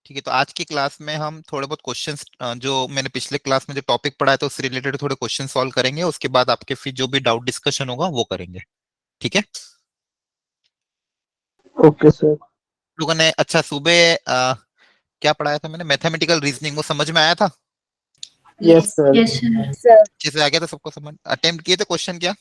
ठीक है, तो आज की क्लास में हम थोड़े बहुत क्वेश्चंस जो मैंने पिछले क्लास में जो टॉपिक पढ़ाया था उससे रिलेटेड थोड़े क्वेश्चन सॉल्व करेंगे। उसके बाद आपके फिर जो भी डाउट डिस्कशन होगा वो करेंगे। ठीक है। Okay sir. लोगों ने अच्छा सुबह क्या पढ़ाया था मैंने, मैथमेटिकल रीजनिंग, वो समझ में आया था? Yes sir. Yes sir. अच्छे से आ गया था सबको समझ? अटेम्प्ट किए थे क्वेश्चन क्या?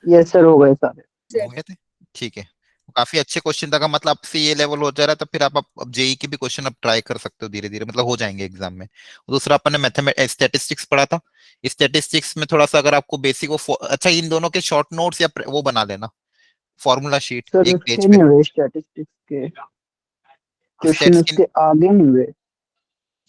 यस सर, हो गए सारे। हो गए थे। ठीक है, काफी अच्छे क्वेश्चन था। का मतलब आपसे ये लेवल हो जा रहा है तो फिर आप अब जेई के भी क्वेश्चन अब ट्राई कर सकते हो धीरे धीरे, मतलब हो जाएंगे एग्जाम में। दूसरा अपन ने मैथमेटिक्स स्टैटिस्टिक्स पढ़ा था। स्टैटिस्टिक्स में थोड़ा सा अगर आपको बेसिक वो अच्छा, इन दोनों के शॉर्ट नोट्स या वो बना लेना, फॉर्मूला शीट सर एक पेज उसके पे। नहीं हुए, स्टैटिस्टिक्स के क्वेश्चन स्टेट्स के उसके आगे नहीं हुए।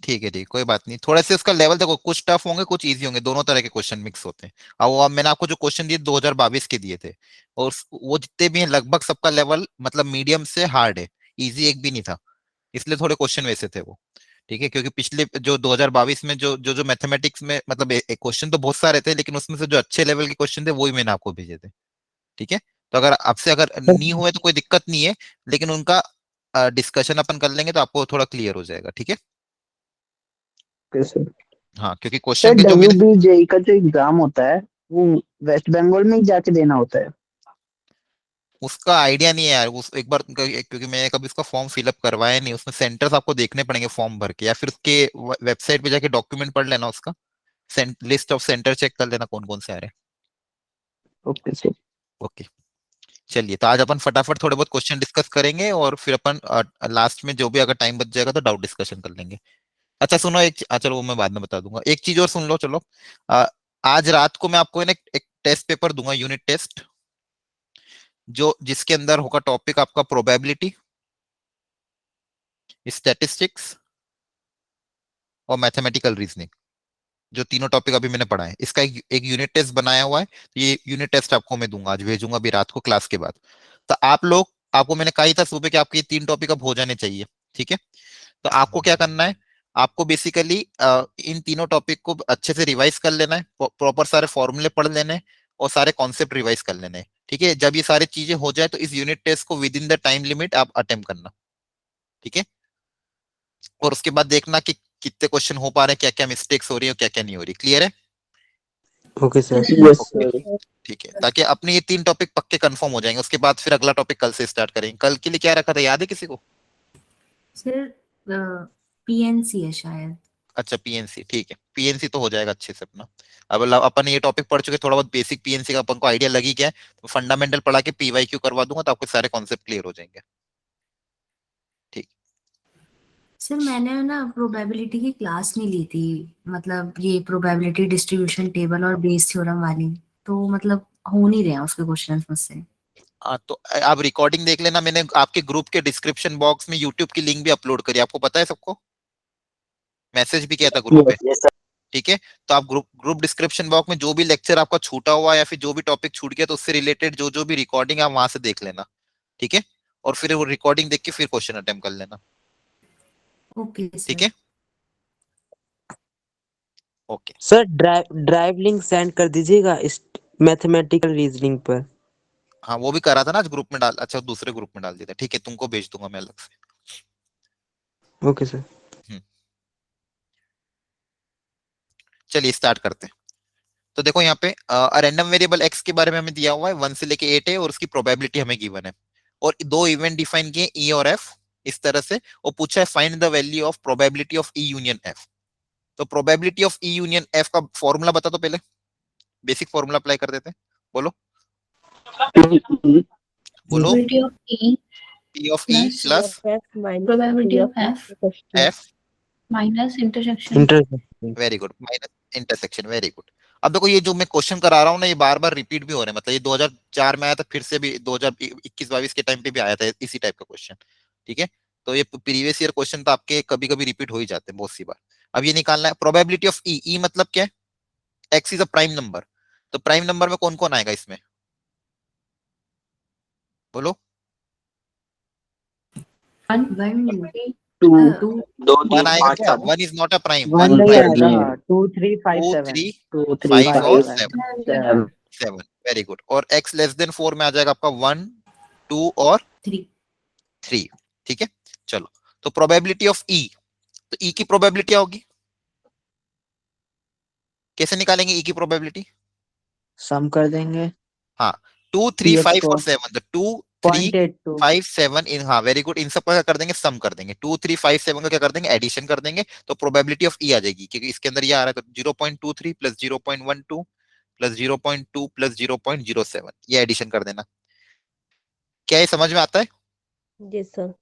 ठीक है, ठीक, कोई बात नहीं। थोड़ा से उसका लेवल देखो, कुछ टफ होंगे कुछ इजी होंगे, दोनों तरह के क्वेश्चन मिक्स होते हैं। अब वो मैंने आपको जो क्वेश्चन दिए 2022 के दिए थे, और वो जितने भी हैं लगभग सबका लेवल मतलब मीडियम से हार्ड है, इजी एक भी नहीं था। इसलिए थोड़े क्वेश्चन वैसे थे वो। ठीक है, क्योंकि पिछले जो 2022 में जो मैथमेटिक्स में मतलब क्वेश्चन तो बहुत सारे थे, लेकिन उसमें से जो अच्छे लेवल के क्वेश्चन थे वही मैंने आपको भेजे थे। ठीक है, तो अगर आपसे अगर नहीं हुए तो कोई दिक्कत नहीं है, लेकिन उनका डिस्कशन अपन कर लेंगे तो आपको थोड़ा क्लियर हो जाएगा। ठीक है। Okay sir. हाँ, क्योंकि सर क्वेश्चन के जो डब्ल्यू मैंने, बी जेई का जो एग्जाम होता है वो वेस्ट बंगाल में ही जाके देना होता है। उसका आइडिया नहीं है यार। उस एक बार क्योंकि मैंने कभी उसका फॉर्म फिलअप करवाया नहीं, उसमें सेंटर्स आपको देखने पड़ेंगे फॉर्म भर के, या फिर उसके वेबसाइट पे जाके डॉक्यूमेंट पढ़ लेना उसका, लिस्ट ऑफ सेंटर चेक कर लेना कौन कौन से आ रहे हैं। Okay sir. ओके, चलिए, तो आज अपन फटाफट थोड़े बहुत क्वेश्चन डिस्कस करेंगे और फिर अपन लास्ट में जो भी अगर टाइम बच जाएगा तो डाउट डिस्कशन कर लेंगे। अच्छा सुनो, चलो वो मैं बाद में बता दूंगा। एक चीज और सुन लो, चलो। अ, आज रात को मैं आपको है ना एक टेस्ट पेपर दूंगा, यूनिट टेस्ट, जो जिसके अंदर होगा टॉपिक आपका प्रोबेबिलिटी, स्टैटिस्टिक्स और मैथमेटिकल रीजनिंग। जो तीनों टॉपिक अभी मैंने पढ़ा है, इसका एक यूनिट टेस्ट बनाया हुआ है। तो ये यूनिट टेस्ट आपको मैं दूंगा, आज भेजूंगा अभी रात को क्लास के बाद। तो आप लोग, आपको मैंने कहा ही था सुबह कि आपके ये तीन टॉपिक अब हो जाने चाहिए। ठीक है, तो आपको क्या करना है, आपको बेसिकली इन तीनों टॉपिक को अच्छे से रिवाइज कर लेना है, प्रॉपर सारे फॉर्मूले पढ़ लेने हैं और सारे कॉन्सेप्ट रिवाइज कर लेने हैं। ठीक है, जब ये सारी चीजें हो जाए तो इस यूनिट टेस्ट को with in the time limit आप अटेम्प्ट करना। ठीक है, और उसके बाद देखना कि कितने क्वेश्चन हो पा रहे हैं, क्या क्या मिस्टेक्स हो रही है और क्या क्या नहीं हो रही। क्लियर है? Okay sir. Yes okay, sir. ठीक है, ताकि अपने ये तीन टॉपिक पक्के कंफर्म हो जाएंगे। उसके बाद फिर अगला टॉपिक कल से स्टार्ट करेंगे। कल के लिए क्या रखा था, याद है किसी को? सर पीएनसी है शायद। अच्छा, पीएनसी, ठीक है, पीएनसी तो हो जाएगा अच्छे से अपना। अब अपन ये टॉपिक पढ़ चुके, थोड़ा बहुत बेसिक पीएनसी का अपन को आइडिया लगी गया है, तो फंडामेंटल पढ़ा के पीवाईक्यू करवा दूंगा तो आपके सारे कॉन्सेप्ट क्लियर हो जाएंगे। ठीक। सर मैंने ना प्रोबेबिलिटी की क्लास नहीं ली थी, मतलब ये प्रोबेबिलिटी डिस्ट्रीब्यूशन टेबल और बेस थ्योरम वाली, तो मतलब हो नहीं रहे हैं उसके क्वेश्चंस मुझसे। तो आप रिकॉर्डिंग देख लेना, मैंने आपके ग्रुप के डिस्क्रिप्शन बॉक्स में यूट्यूब की लिंक भी अपलोड करी, आपको पता है सबको, मैसेज भी किया था ग्रुप पे। यस। ठीक है, तो आप ग्रुप डिस्क्रिप्शन बॉक्स में जो भी लेक्चर आपका छूटा हुआ है या फिर जो भी टॉपिक छूट गया तो उससे रिलेटेड जो जो भी रिकॉर्डिंग है आप वहां से देख लेना। ठीक है, और फिर वो रिकॉर्डिंग देख के फिर क्वेश्चन अटेम्प्ट कर लेना। ओके ठीक सर। है, okay. Sir drive link send कर दीजिएगा इस मैथमेटिकल रीजनिंग पर। हाँ, वो भी करा था ना आज ग्रुप में डाल, अच्छा दूसरे ग्रुप में डाल दिया था। ठीक है, तुमको भेज दूंगा मैं अलग से। Okay sir. हम्म, चलिए स्टार्ट करते हैं। तो देखो यहाँ पे रैंडम वेरिएबल एक्स के बारे में हमें दिया हुआ है, 1 से लेके 8 है, और उसकी प्रोबेबिलिटी हमें गिवन है, और दो इवेंट डिफाइन किए ई और एफ इस तरह से, और पूछा है find the value of probability of E union F. तो probability of E union F का फॉर्मूला बता दो पहले, बेसिक फॉर्मूला अप्लाई कर देते हैं। बोलो बोलो। Probability of E P of E plus probability of F, minus intersection. Intersection. Very good, minus intersection, very good. अब देखो ये जो मैं क्वेश्चन करा रहा हूँ ना, ये बार बार रिपीट भी हो रहे हैं, मतलब ये 2004 में आया था, फिर से भी 2021-22 के टाइम पे भी आया था इसी टाइप का क्वेश्चन। ठीक है, तो ये प्रीवियस ईयर क्वेश्चन तो आपके कभी कभी रिपीट हो ही जाते हैं बहुत सी बार। अब ये निकालना है प्रोबेबिलिटी ऑफ ई। ई मतलब क्या है? X is a prime number, तो प्राइम नंबर में कौन कौन आएगा इसमें, बोलो। 1 1 टू 2 दो वन तीन आएगा पाँच क्या? सात। One is not a prime, one one नहीं प्राइम नहीं है। आएगा। 2 3 5 टू 7। थ्री 2 3 फाइव 5 और 7 सेवन, 7। Seven, very good. और एक्स लेस देन 4 में आ जाएगा आपका 1 2 और 3। 3। ठीक है, चलो। तो प्रोबेबिलिटी ऑफ ई, तो ई की प्रोबेबिलिटी क्या होगी, कैसे निकालेंगे ई की प्रोबेबिलिटी? सम कर देंगे हाँ 2 3 px 5 को और 7, तो 2 3 0.82 5 7 इन, हाँ वेरी गुड, इन सब का क्या कर देंगे, सम कर देंगे। 2 3 5 7 का क्या कर देंगे, एडिशन कर देंगे, तो प्रोबेबिलिटी ऑफ ई आ जाएगी, क्योंकि इसके अंदर ये आ रहा है, तो 0.23 प्लस 0.12 प्लस 0.2 प्लस 0.07, ये एडिशन कर देना। क्या ये समझ में आता है? Yes sir.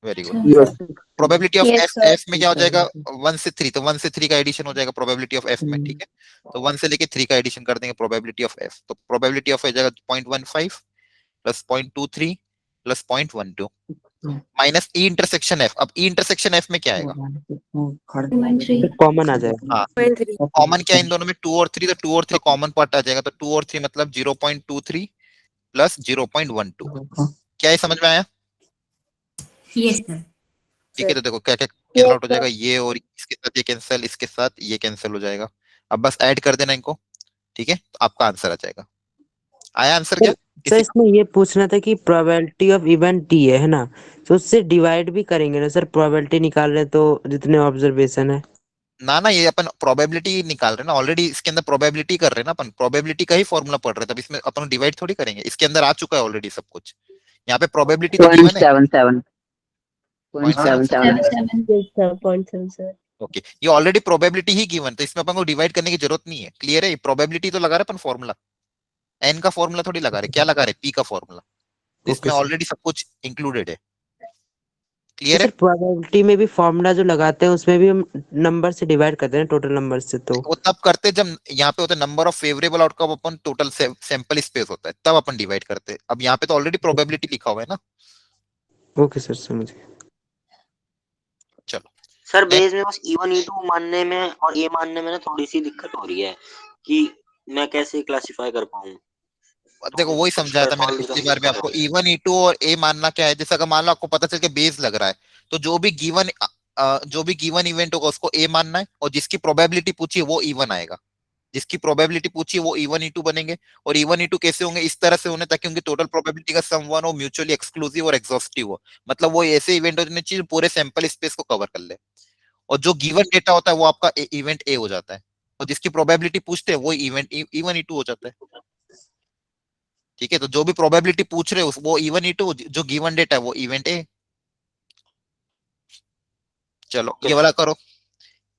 Very good. yes probability of Yes, F, sir. F में क्या हो जाएगा, 1 से 3, तो 1 से 3 का एडिशन हो जाएगा प्रोबेबिलिटी ऑफ एफ में, ठीक है। तो 1 से लेके 3 का एडिशन कर देंगे प्रोबेबिलिटी ऑफ एफ, तो प्रोबेबिलिटी ऑफ हो जाएगा 0.15 plus 0.23 plus 0.12 minus E intersection F. अब ई इंटरसेक्शन एफ में क्या आएगा, 2.3 कॉमन आ जाएगा। हाँ 0.3. कॉमन क्या है इन दोनों में, 2 और 3, तो 2 और 3 कॉमन पार्ट आ जाएगा, तो 2 और 3 मतलब 0.23 प्लस 0.12। क्या ये समझ में आया? Yes sir. ठीक है, तो देखो क्या क्या कैंसिल आउट हो जाएगा, ये और इसके साथ ये कैंसिल, इसके साथ ये कैंसिल हो जाएगा। अब बस ऐड कर देना इनको, ठीक है, तो आपका आंसर आ जाएगा। आया आंसर क्या सर किसी को? इसमें ये पूछना था कि प्रोबेबिलिटी ऑफ इवेंट टी है ना, तो उससे डिवाइड भी करेंगे ना सर, प्रोबेबिलिटी निकाल रहे हैं तो जितने ऑब्जर्वेशन है। ना ना, ये अपन प्रोबेबिलिटी निकाल रहे हैं ना, ऑलरेडी इसके अंदर प्रोबेबिलिटी कर रहे हैं ना अपन, प्रोबेबिलिटी का ही फॉर्मूला पढ़ रहे हैं, तब इसमें अपन डिवाइड थोड़ी करेंगे, इसके अंदर आ चुका है ऑलरेडी सब कुछ। यहाँ पे प्रोबेबिलिटी तो गिवन है 0.77 0.77। 0.77 Yes, sir. 0.7, sir. ओके, ये ऑलरेडी प्रोबेबिलिटी ही गिवन, तो इसमें अपन को डिवाइड करने की जरूरत नहीं है। क्लियर है? प्रोबेबिलिटी तो लगा रहे अपन फॉर्मूला, एन का फॉर्मूला थोड़ी लगा रहे, क्या लगा रहे, पी का फॉर्मूला, ओके इसमें सर। ऑलरेडी सब कुछ इंक्लूडेड है। तो क्लियर है? सर प्रोबेबिलिटी में भी फॉर्मूला जो लगाते हैं उसमें भी हम नंबर से डिवाइड करते हैं टोटल नंबर से, तो वो तब करते जब यहाँ पे होता है number of favourable outcome upon total sample space होता है, तब अपन डिवाइड करते हैं। अब यहाँ पे तो ऑलरेडी प्रोबेबिलिटी लिखा हुआ है ना। ओके सर समझ गए। चलो सर Next. बेस में बस E1 E2 मानने में और ए मानने में ना थोड़ी सी दिक्कत हो रही है कि मैं कैसे क्लासिफाई कर पाऊँ। देखो वही समझाया था मैंने पिछली बार भी आपको, E1 E2 और ए मानना क्या है, जैसे अगर मान लो आपको पता चल के बेस लग रहा है, तो जो भी गिवन इवेंट होगा उसको ए मानना है, और जिसकी प्रोबेबिलिटी पूछी है वो E1 आएगा, जिसकी प्रोबेबिलिटी पूछी है वो E1 E2 बनेंगे। और E1 E2 कैसे होंगे, इस तरह से होने ताकि उनकी टोटल प्रोबेबिलिटी का सम वन हो, म्यूचुअली एक्सक्लूसिव और एग्जॉस्टिव हो, मतलब वो ऐसे इवेंट होने चाहिए पूरे सैंपल स्पेस को कवर कर ले। और जो गिवन डेटा होता है वो आपका इवेंट ए हो जाता है, और जिसकी प्रोबेबिलिटी पूछते हैं वो इवेंट E1 E2 हो जाता है। ठीक है, तो जो भी प्रोबेबिलिटी पूछ रहे हो वो E1 E2, जो गिवन डेटा है वो इवेंट ए। चलो ये वाला करो।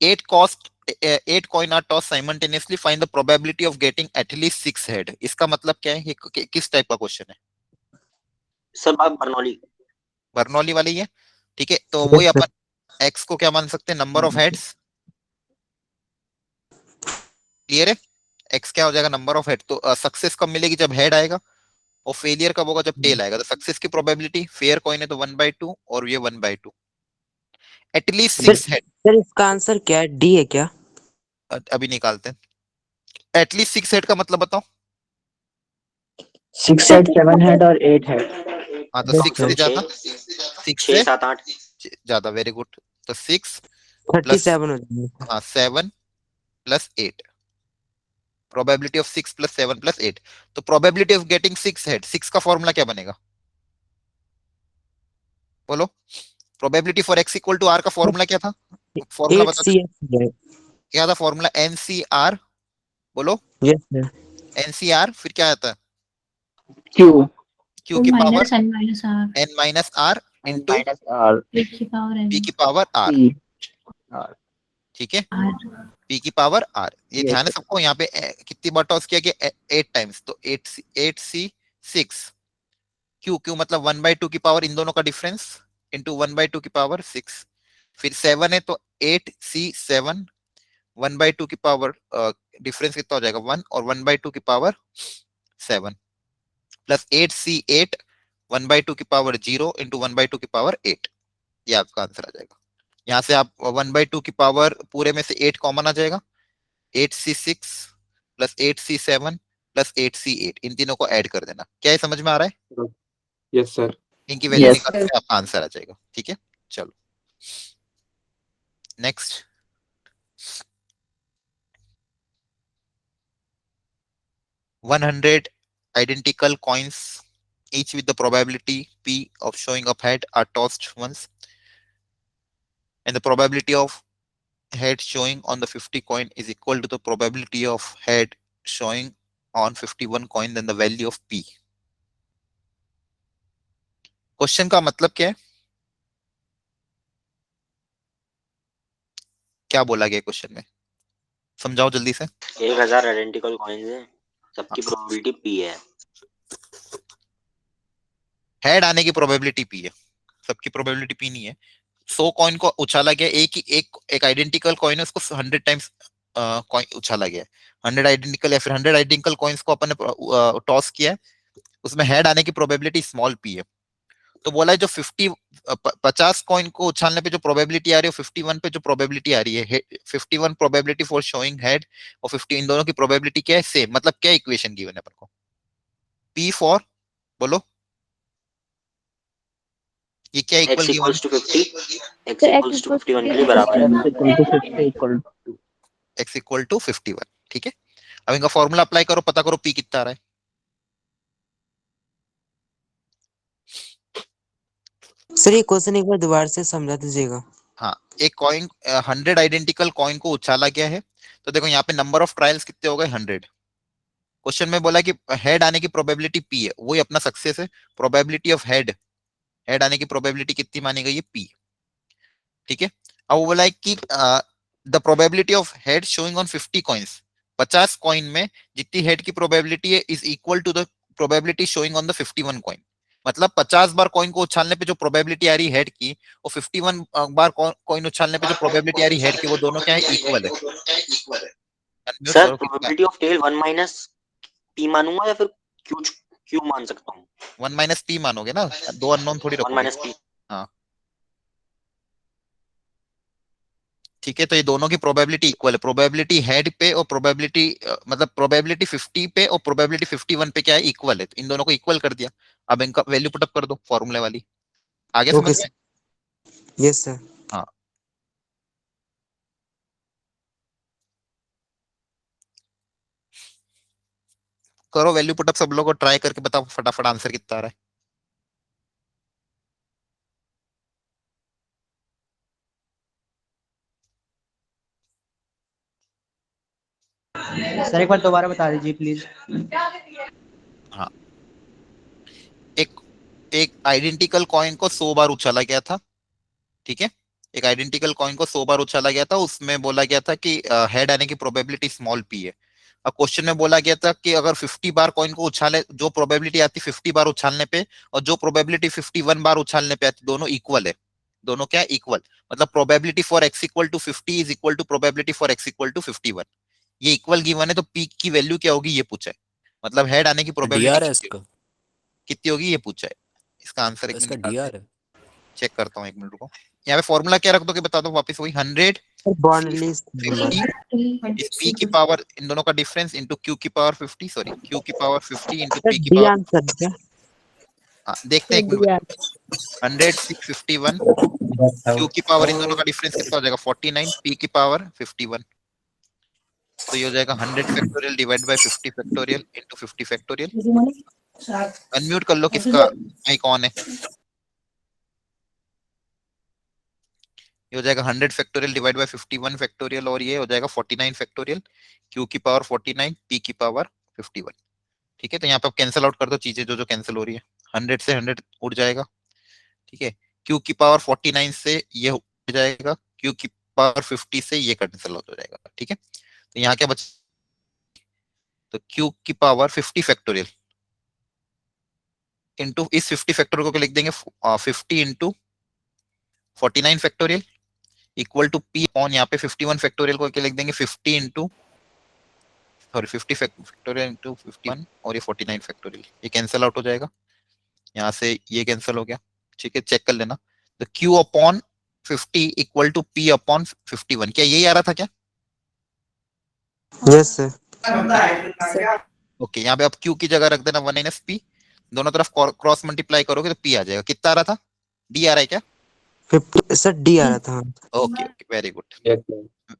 8 coin are tossed simultaneously, find the probability of getting at least 6 head। इसका मतलब क्या है, ये किस टाइप का क्वेश्चन है? सर बात बर्नौली। बर्नौली वाली है, ठीक है, तो Yes, वही sir. अपन एक्स को क्या मान सकते हैं, नंबर ऑफ हेड्स। क्लियर है? एक्स क्या हो जाएगा, नंबर ऑफ हेड। तो सक्सेस कब मिलेगी, जब हेड आएगा, और फेलियर कब होगा, जब टेल आएगा। तो सक्सेस की प्रोबेबिलिटी, फेयर कॉइन है तो 1/2 और ये 1/2, एटलीस्ट सर 6 हेड। सर इसका आंसर क्या है, डी है क्या? अभी निकालते हैं। एटलीस्ट 6 हेड का मतलब बताओ। 6 हेड 7 हेड और 8 हेड हाँ तो Yes, 6 sir. से ज्यादा, 6 6 से 7 8 ज्यादा, वेरी गुड। तो 6 प्लस 37 हो जाएगा। हाँ 7 plus 8, probability of 6 plus 7 plus 8। तो प्रोबेबिलिटी ऑफ गेटिंग 6 हेड, 6 का फॉर्मूला क्या बनेगा, बोलो। Probability for x equal to R का फॉर्मूला क्या था, फॉर्मूला बता दो। 8 क्या था फॉर्मूला, एनसीआर, बोलो। Yes sir. एनसीआर फिर क्या आता है, क्यू क्यू की power n minus r n minus R N into minus R p की पावर n पी की पावर आर। सी आर ठीक है, r पी की पावर आर। ये Yes, ध्यान है sir. सबको, यहाँ पे कितनी बार टॉस किया कि 8 टाइम्स, तो 8c 6, क्यू क्यू मतलब 1/2 की पावर, इन दोनों का डिफरेंस, इंटू 1/2 की पावर 6। फिर 7 है तो 8c 7, 1/2 की पावर डिफरेंस कितना हो जाएगा 1, और 1/2 की पावर 7, प्लस 8c 8, 1/2 की पावर 0 इंटू 1/2 की पावर 8। ये आपका आंसर आ जाएगा। यहाँ से आप 1/2 की पावर पूरे में से 8 कॉमन आ जाएगा, 8c 6 plus 8c 7 plus 8c 8, इन तीनों को ऐड कर देना। क्या ये समझ में आ रहा है? Yes sir. इनकी वैल्यू Yes. निकाल के आपका आंसर आ जाएगा। ठीक है, चलो next. One hundred identical coins, each with the probability p of showing up head, are tossed once. and the probability of head showing on the 50 coin is equal to the probability of head showing on 51 coin, then the value of p. Question का मतलब क्या है, क्या बोला गया question में, समझाओ जल्दी से। 1000 आइडेंटिकल कॉइन्स हैं, सबकी प्रोबेबिलिटी p है। हेड आने की प्रोबेबिलिटी p है, सबकी प्रोबेबिलिटी p नहीं है। 100 कॉइन को उछाला गया, एक आइडेंटिकल कॉइन है, उसको 100 टाइम्स कॉइन उछाला गया, 100 आइडेंटिकल या फिर 100 आइडेंटिकल कॉइन्स को अपन ने टॉस किया है, उसमें हेड आने की प्रोबेबिलिटी स्मॉल p है। तो बोला है जो 50 कॉइन को उछालने पे जो प्रोबेबिलिटी आ रही है, 51 पे जो प्रोबेबिलिटी आ रही है, 51 प्रोबेबिलिटी फॉर शोइंग हेड और 50, इन दोनों की प्रोबेबिलिटी क्या है, सेम। मतलब क्या इक्वेशन गिवन है अपन को, p फॉर, बोलो ये क्या equal x given equals to 50, x equals to 51 के लिए बराबर है। x equal to 50 equal to x equal to 51, ठीक है। अब इनका फॉर्मूला अप्लाई करो, पता करो p कितना आ रहा है। सर ये क्वेश्चन एक बार दोबारा से समझा दीजिएगा। हाँ, एक कॉइन 100 आइडेंटिकल कॉइन को उछाला गया है, तो देखो यहाँ पे नंबर ऑफ ट्रायल्स कितने हो गए, 100। क्वेश्चन में बोला कि हेड आने की प्रोबेबिलिटी p है, वही अपना सक्सेस है। प्रोबेबिलिटी ऑफ हेड आने की प्रोबेबिलिटी कितनी मानी गई है, p, ठीक है। अब वो बोला है कि the probability of head showing on 50 coins, 50 coin में जितनी हेड की प्रोबेबिलिटी है is equal to the probability showing on the 51 coin. मतलब 50 बार कॉइन को उछालने पे जो प्रोबेबिलिटी आ रही है हेड की, और 51 बार कॉइन उछालने पे जो प्रोबेबिलिटी आ रही है हेड की, वो दोनों क्या है, इक्वल है। Unmute सर करो, कितना probability of tail 1 minus p मानूंगा या फिर q मान सकता हूँ? 1 माइनस p मानोगे ना, दो अननोन थोड़ी 1 रखोगे। Minus p। हाँ ठीक है, तो ये दोनों की प्रोबेबिलिटी इक्वल है। प्रोबेबिलिटी हेड पे और प्रोबेबिलिटी मतलब प्रोबेबिलिटी 50 पे और प्रोबेबिलिटी 51 पे क्या है, इक्वल है। तो इन दोनों को इक्वल कर दिया। अब इनका वैल्यू पुटअप कर दो फॉर्मूले वाली। आगे समझ ओके में? Sir, yes sir. हाँ, करो वैल्यू पुटअप, सब लोगों को ट्राई करके बताओ फटाफट आंसर कितना आ रहा है। सर एक बार दोबारा बता दीजिए प्लीज। हाँ, एक एक आइडेंटिकल कॉइन को 100 बार उछाला गया था, ठीक है। एक आइडेंटिकल कॉइन को 100 बार उछाला गया था, उसमें बोला गया था कि हेड आने की प्रोबेबिलिटी स्मॉल p है। अब क्वेश्चन में बोला गया था कि अगर 50 बार कॉइन को उछाले, जो प्रोबेबिलिटी आती 50 बार उछालने पे और जो प्रोबेबिलिटी 51 बार उछालने पे आती, दोनों इक्वल है। दोनों क्या है, इक्वल। मतलब probability for x equal to 50 is equal to probability for x equal to 51। ये इक्वल गिवन है, तो p की वैल्यू क्या होगी ये पूछा है। मतलब हेड आने की प्रोबेबिलिटी डीआर है इसका, कितनी होगी ये पूछा है। इसका आंसर एक इसका मिनट डीआर है। चेक करता हूँ, एक मिनट रुको। यहाँ पे फॉर्मूला क्या रख दो कि बता दो वापस, वही 100 बॉर्नली 50 इस p की पावर, इन दोनों का डिफरेंस इंटू q की पावर 50, सॉरी q की पावर 50 इंटू सर p की डी पावर। आंसर क्या? देखते हैं एक मिनट। 100 651 q की पावर, इन दोनों का डिफरेंस कितना हो जाएगा, 49, p की पावर 51। तो ये हो जाएगा 100 factorial divide by 50 factorial into 50 factorial. Unmute कर लो, किसका माइक ऑन है। ये हो जाएगा 100 फैक्टोरियल डिवाइड बाय 51 फैक्टोरियल, और ये हो जाएगा 49 फैक्टोरियल, q की पावर 49, p की पावर 51। ठीक है, तो यहाँ पे आप कैंसिल आउट कर दो चीजें जो जो कैंसिल हो रही है। 100 से 100 उड़ जाएगा, ठीक है। q की पावर 49 से ये उड़ जाएगा, q की पावर 50 से ये कैंसिल आउट हो जाएगा, ठीक है। तो यहाँ क्या बच, तो q की पावर 50 फैक्टोरियल इंटू इस 50 फैक्टोरियल को लिख देंगे 50 into 49 factorial equal to p on, यहाँ पे 51 फैक्टोरियल को लिख देंगे 50 इंटू, सॉरी 50 फैक्टोरियल इंटू 51, और ये 49 फैक्टोरियल, ये कैंसिल आउट हो जाएगा। यहाँ से ये कैंसिल हो गया, ठीक है, चेक कर लेना। तो q upon 50 equal to p upon 51, क्या यही आ रहा था क्या? Yes sir. ओके, यहाँ पे आप q की जगह रख देना 1 माइनस p, दोनों तरफ क्रॉस मल्टीप्लाई करोगे तो p आ जाएगा। कितना आ रहा था, d आ रहा है क्या? 50 सर डी आ रहा था। Okay okay, very good,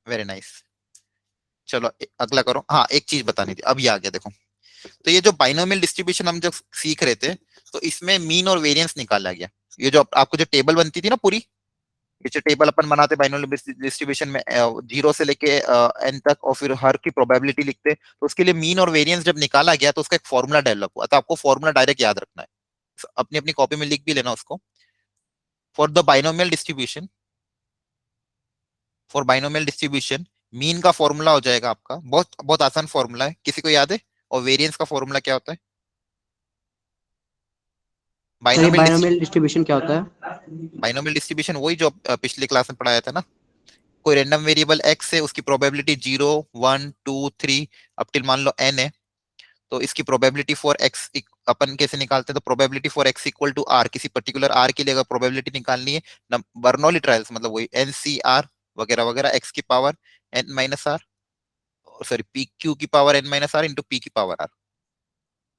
very nice. चलो अगला करो। हाँ, एक चीज बतानी थी, अब ये आ गया देखो। तो ये जो बाइनोमियल डिस्ट्रीब्यूशन हम जब सीख रहे थे, तो इसमें मीन और वेरिएंस निकाला गया। ये जो आपको जो टेबल बनती थी ना पूरी, ये जो टेबल अपन बनाते बाइनोमियल डिस्ट्रीब्यूशन में 0 से लेके n तक और फिर हर की प्रोबेबिलिटी लिखते हैं, तो उसके लिए मीन और वेरिएंस जब निकाला गया तो उसका एक फॉर्मूला डेवलप हुआ। तो आपको फॉर्मूला डायरेक्ट याद रखना है, अपनी अपनी कॉपी में लिख भी लेना उसको। For the binomial distribution, for binomial distribution mean का फॉर्मूला हो जाएगा आपका, बहुत बहुत आसान फॉर्मूला है, किसी को याद है? और वेरिएंस का फॉर्मूला क्या होता है? बाइनोमियल डिस्ट्रीब्यूशन क्या होता है? बाइनोमियल डिस्ट्रीब्यूशन वही जो पिछली क्लास में पढ़ाया था ना, कोई रैंडम वेरिएबल x है, उसकी प्रोबेबिलिटी 0 1 2 3 अप टिल मान लो n है, तो इसकी प्रोबेबिलिटी फॉर x अपन कैसे निकालते हैं? तो probability for x equal to r, किसी पर्टिकुलर r के लिए अगर प्रोबेबिलिटी निकालनी है, बर्नौली ट्रायल्स मतलब वही NCR वगैरह वगैरह, x की power n minus r, sorry p q की power n minus r into p की पावर r,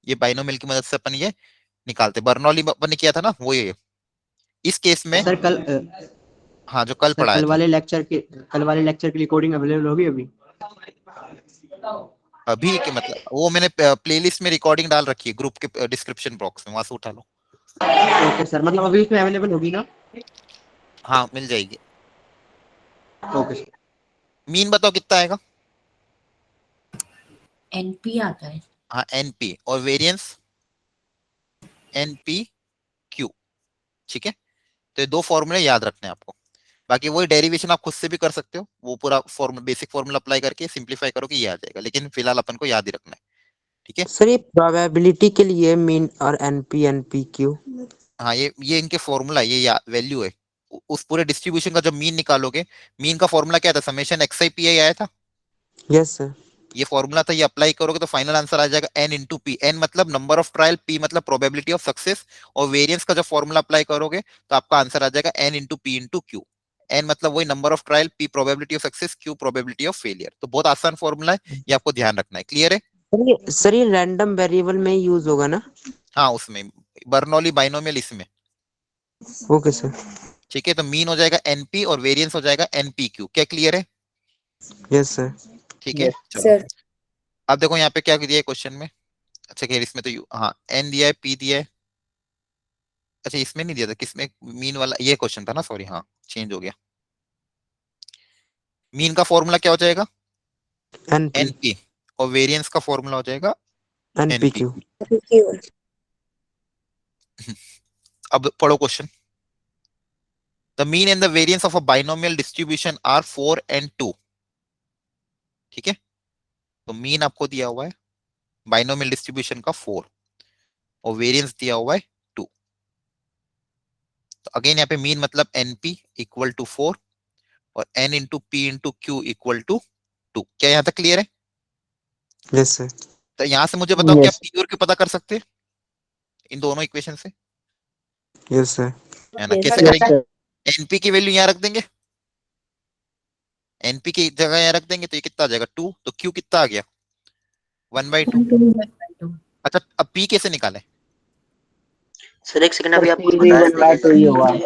ये बाइनोमियल की मदद से अपन ये निकालते। बर्नौली अपन ने किया था ना, वो ये इस केस में सर हाँ जो कल पढ़ाया कल था। वाले लेक्चर की रिकॉर्डिंग अवेलेबल होगी अभी? अभी के मतलब वो मैंने प्लेलिस्ट में रिकॉर्डिंग डाल रखी है ग्रुप के डिस्क्रिप्शन बॉक्स में, वहां से उठा लो। ओके सर, मतलब अभी इसमें अवेलेबल होगी ना? हाँ मिल जाएगी। Okay sir. मीन बताओ कितना आएगा? NP आता है। हाँ NP, और वेरिएंस NPQ, ठीक है। तो ये दो फॉर्मूले याद रखने हैं आपको, बाकी वही डेरिवेशन आप खुद से भी कर सकते हो, वो पूरा फॉर्मूला बेसिक फॉर्मूला अप्लाई करके सिंपलीफाई करो कि ये आ जाएगा, लेकिन फिलहाल अपन को याद ही रखना है, ठीक है। सर ये प्रोबेबिलिटी के लिए मीन और एनपी एनपीक्यू। हाँ ये इनके फॉर्मूला, ये वैल्यू है। उस पूरे डिस्ट्रीब्यूशन का जब मीन निकालोगे, मीन का फॉर्मूला क्या था? समेशन xi pi आया था, यस सर। ये फॉर्मूला था, ये अप्लाई करोगे तो फाइनल आंसर आ जाएगा n इंटू पी। n मतलब नंबर ऑफ ट्रायल, p मतलब प्रोबेबिलिटी ऑफ सक्सेस, और वेरिएंस का जब फॉर्मूला अप्लाई करोगे तो आपका आंसर आ जाएगा n into p into Q. n मतलब वही number of trial, p probability of success, q probability of failure. तो बहुत आसान फॉर्मूला है, ये आपको ध्यान रखना है। क्लियर है? सर ये रैंडम वेरिएबल में यूज होगा ना? हाँ उसमें बर्नौली बाइनोमियल इसमें, ओके सर। ठीक है। तो मीन हो जाएगा np और वेरिएंस हो जाएगा npq। क्या क्लियर है? Yes sir. ठीक है चलो। सर अब देखो यहाँ पे क्या दिया है क्वेश्चन में। अच्छा खैर इसमें तो हाँ n दिया है, p दिया है। अच्छा इसमें नहीं दिया था, किसमें? मीन वाला ये क्वेश्चन था ना, सॉरी हाँ चेंज हो गया। मीन का फॉर्मूला क्या हो जाएगा? एनपी np, और वेरिएंस का फॉर्मूला हो जाएगा एनपीक्यू। np। अब पढ़ो question. The mean and the variance of a binomial distribution are 4 and 2, ठीक है। तो मीन आपको दिया हुआ है बाइनोमियल डिस्ट्रीब्यूशन का 4, और वेरिएंस दिया हुआ है 2। तो अगेन यहाँ पे मीन मतलब np इक्वल टू 4 और n into p into q equal to 2। क्या यहाँ तक क्लियर है? Yes sir. तो यहाँ से मुझे बताओ क्या Yes. p और q पता कर सकते हैं इन दोनों इक्वेशन से? Yes sir. है ना? Yes, कैसे sir. Yes, करेंगे? sir. np की वैल्यू यहाँ रख देंगे, np की जगह यहाँ रख देंगे, तो ये कितना आ जाएगा 2, तो q कितना आ गया 1/2। अच्छा अब p कैसे निकाले? सर एक सेकंड, अभी Sir, आपको P भी बताया 1/2 ही होगा। 1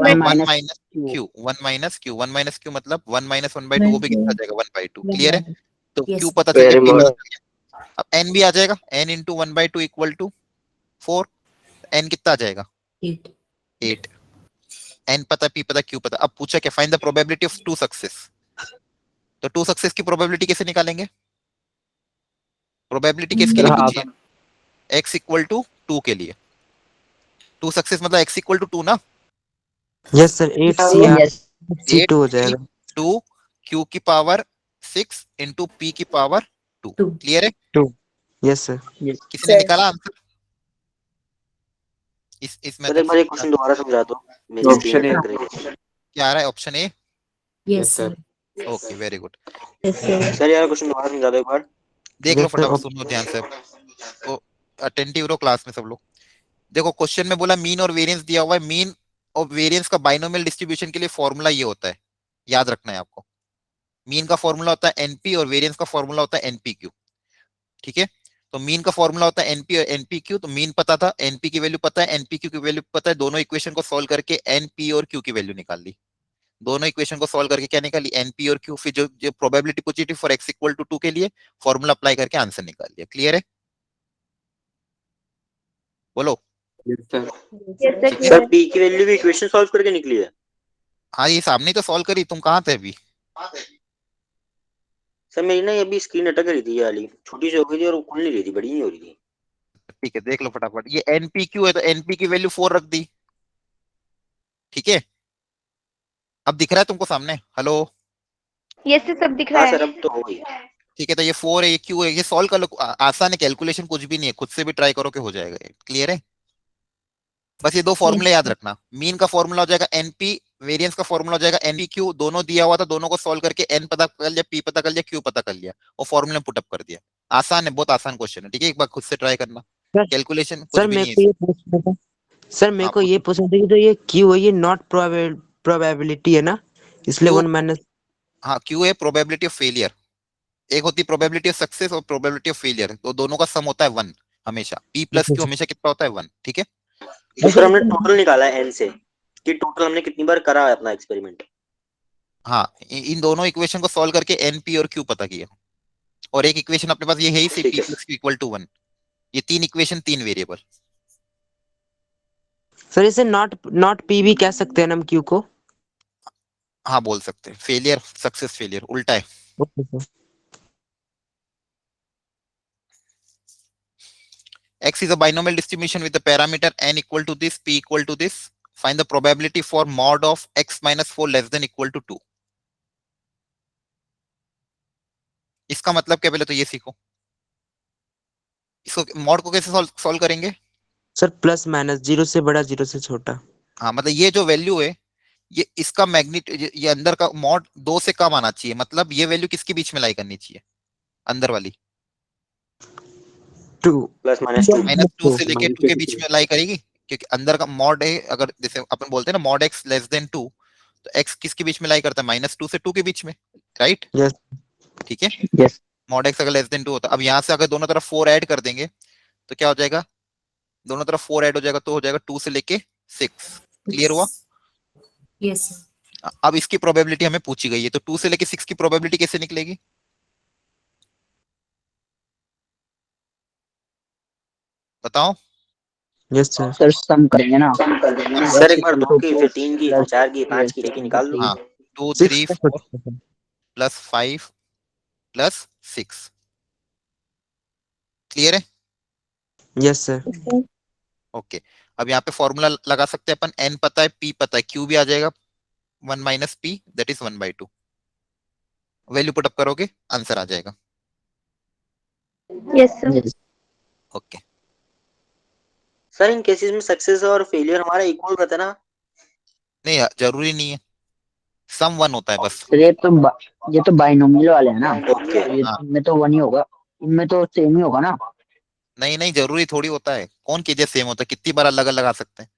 1 minus minus Q. q, 1 minus q, 1 minus q मतलब 1 माइनस 1/2, वो भी कितना आ जाएगा 1/2। क्लियर है? तो Yes, q sir. पता चल गया, Very p much. पता चल गया। अब n भी आ जाएगा, n into 1/2 equal to 4, n कितना आ जाएगा 8. 8। n पता, p पता, q पता। अब पूछा क्या? Find the probability of 2 success. तो 2 सक्सेस की प्रोबेबिलिटी कैसे निकालेंगे? प्रोबेबिलिटी किसके लिए पूछी है? x इक्वल टू 2 के लिए। 2 सक्सेस मतलब x इक्वल टू 2 ना। Yes sir. 8 C r Yes. C 8 two हो जाएगा। 2 q की पावर 6 इंटू p की पावर 2। 2. क्लियर है? 2। Yes sir. Yes. किसी ने Sir. निकाला आंसर इस सर मेथड एक बार से? ये क्वेश्चन दोबारा समझा दो, मेरी स्क्रीन Option A. अटक रही है। क्या आ रहा है? Option A. Yes, sir. Okay very good. Yes, sir. Sir यार क्वेश्चन दोबारा समझा दो एक बार। देख लो यस सर। फटाफट, सुनो ध्यान से, तो अटेंटिव रहो क्लास में सब लोग। देखो क्वेश्चन में बोला मीन और वेरिएंस दिया हुआ है, मीन और वेरिएंस का बाइनोमियल डिस्ट्रीब्यूशन के लिए फॉर्मूला ये होता है, याद रखना है आपको। मीन का फॉर्मूला होता है एनपी और वेरिएंस का फॉर्मूला होता है एनपीक्यू, ठीक है। तो मीन का फॉर्मूला होता है एनपी और एनपीक्यू, तो मीन पता था, एनपी की वैल्यू पता है, एनपीक्यू की वैल्यू पता है, दोनों इक्वेशन को सॉल्व करके एनपी और क्यू की वैल्यू निकाल ली। दोनों इक्वेशन को सॉल्व करके क्या निकाली? एनपी और क्यू। फिर जो प्रोबेबिलिटी पूछी थी फॉर एक्स इक्वल टू 2 के लिए, फॉर्मूला अप्लाई करके आंसर निकाल लिया। क्लियर है? बोलो। Yes, sir. सर p की वैल्यू भी इक्वेशन सॉल्व करके निकली है? हाँ ये सामने ही तो सॉल्व करी, तुम कहाँ थे अभी? सर मेरी ना ये अभी स्क्रीन अटक रही थी, ये वाली छोटी सी हो गई थी और खुल नहीं रही थी, बड़ी नहीं हो रही थी। ठीक है देख लो फटाफट, ये एनपीक्यू है तो एनपी की वैल्यू 4 रख दी। ठीक है, अब दिख रहा है तुमको सामने? हेलो? ये से सब दिख रहा हाँ है। सर अब तो हो गई। ठीक है, तो ये 4 है, ये क्यू है, ये सॉल्व कर लो, आसान है, कैलकुलेशन कुछ भी नहीं है, खुद से भी ट्राई करो कि हो जाएगा। क्लियर है? बस ये दो फॉर्मूले याद रखना, मीन का फॉर्मूला हो जाएगा एनपी, वेरिएंस का फॉर्मूला हो जाएगा एनपी क्यू, दोनों दिया हुआ था, दोनों को सॉल्व करके एन पता कर लिया, पी पता कर लिया, क्यू पता कर लिया, और फॉर्मूले में पुटअप कर दिया। आसान है, बहुत आसान क्वेश्चन है। ठीक है, एक बार खुद से ट्राई करना, सर कैलकुलेशन कुछ सर भी मेरे नहीं है को ये इसमें। पूछना था, सर मेरे हाँ को ये पूछो। पूछना था कि जो ये क्यू है ये नॉट प्रोबेबिलिटी है ना, इसलिए क्यू, 1 - हाँ क्यू है प्रोबेबिलिटी ऑफ फेलियर, एक होती है प्रोबेबिलिटी ऑफ सक्सेस और प्रोबेबिलिटी ऑफ फेलियर, तो दोनों का सम होता है 1 हमेशा। पी प्लस क्यू हमेशा कितना होता है? 1। ठीक है। तो सर सर हमने टोटल निकाला है एन से, कि टोटल हमने कितनी बार करा है अपना एक्सपेरिमेंट। हाँ इन दोनों इक्वेशन को सॉल्व करके एन पी और क्यू पता किया, और एक इक्वेशन अपने पास ये है ही सी, ठीक पी है प्लस क्यू इक्वल टू 1। ये तीन इक्वेशन, तीन वेरिएबल। सर इसे नॉट नॉट पी भी कह सकते हैं ना हम क्यू को? हाँ बोल सकते हैं, फेलियर सक्सेस फेलियर उल्टा है। Okay sir. X is a binomial distribution with the parameter n equal to this, p equal to this. Find the probability for mod of x minus 4 less than equal to 2. इसका मतलब क्या, पहले तो ये सीखो, इसको मॉड को कैसे सॉल्व करेंगे? सर प्लस माइनस, जीरो से बड़ा जीरो से छोटा। हाँ मतलब ये जो वैल्यू है, ये इसका मैग्नीट, ये अंदर का मॉड 2 से कम आना चाहिए, मतलब ये वैल्यू किसके बीच में लाई करनी चाहिए? अंदर वाली 2 प्लस माइनस 2। -2 से लेके 2 के बीच में लाई करेगी, क्योंकि अंदर का मॉड है, अगर जैसे अपन बोलते हैं ना मॉड x लेस देन 2, तो x किसके बीच में लाई करता है? -2 से 2 के बीच में, राइट? यस ठीक है, यस मॉड x अगर लेस देन 2 होता, अब यहाँ से अगर दोनों तरफ 4 ऐड कर देंगे तो क्या हो जाएगा? दोनों तरफ 4 ऐड हो जाएगा तो हो जाएगा 2 से लेके 6। क्लियर हुआ? यस। अब इसकी प्रोबेबिलिटी हमें पूछी गई है, तो 2 से लेके 6 की प्रोबेबिलिटी कैसे निकलेगी? बताओ। Yes sir. सर सम करेंगे ना, सर x एक बार इक्वल 2 टू की, फिर 3 की, फिर 4 की, 5 की, एक ही निकाल दो। हाँ 2 6 3 का 4 सोचते प्लस 5 प्लस 6। क्लियर है? Yes sir. ओके, अब यहाँ पे फॉर्मूला लगा सकते हैं अपन, n पता है, p पता है, q भी आ जाएगा, 1 minus P that is 1/2। Value put up करोगे आंसर आ जाएगा। Yes sir. ओके, सर इन केसेस में सक्सेस और फेलियर हमारा इक्वल रहता है ना? नहीं जरूरी नहीं है, सम 1 होता है बस। सर ये तो बाइनोमियल वाले हैं ना, ओके। तो ये हाँ इनमें तो वन ही होगा, इनमें तो सेम ही होगा ना। नहीं नहीं, जरूरी थोड़ी होता है, कौन कीजिए सेम होता है, कितनी बार अलग अलग आ सकते हैं।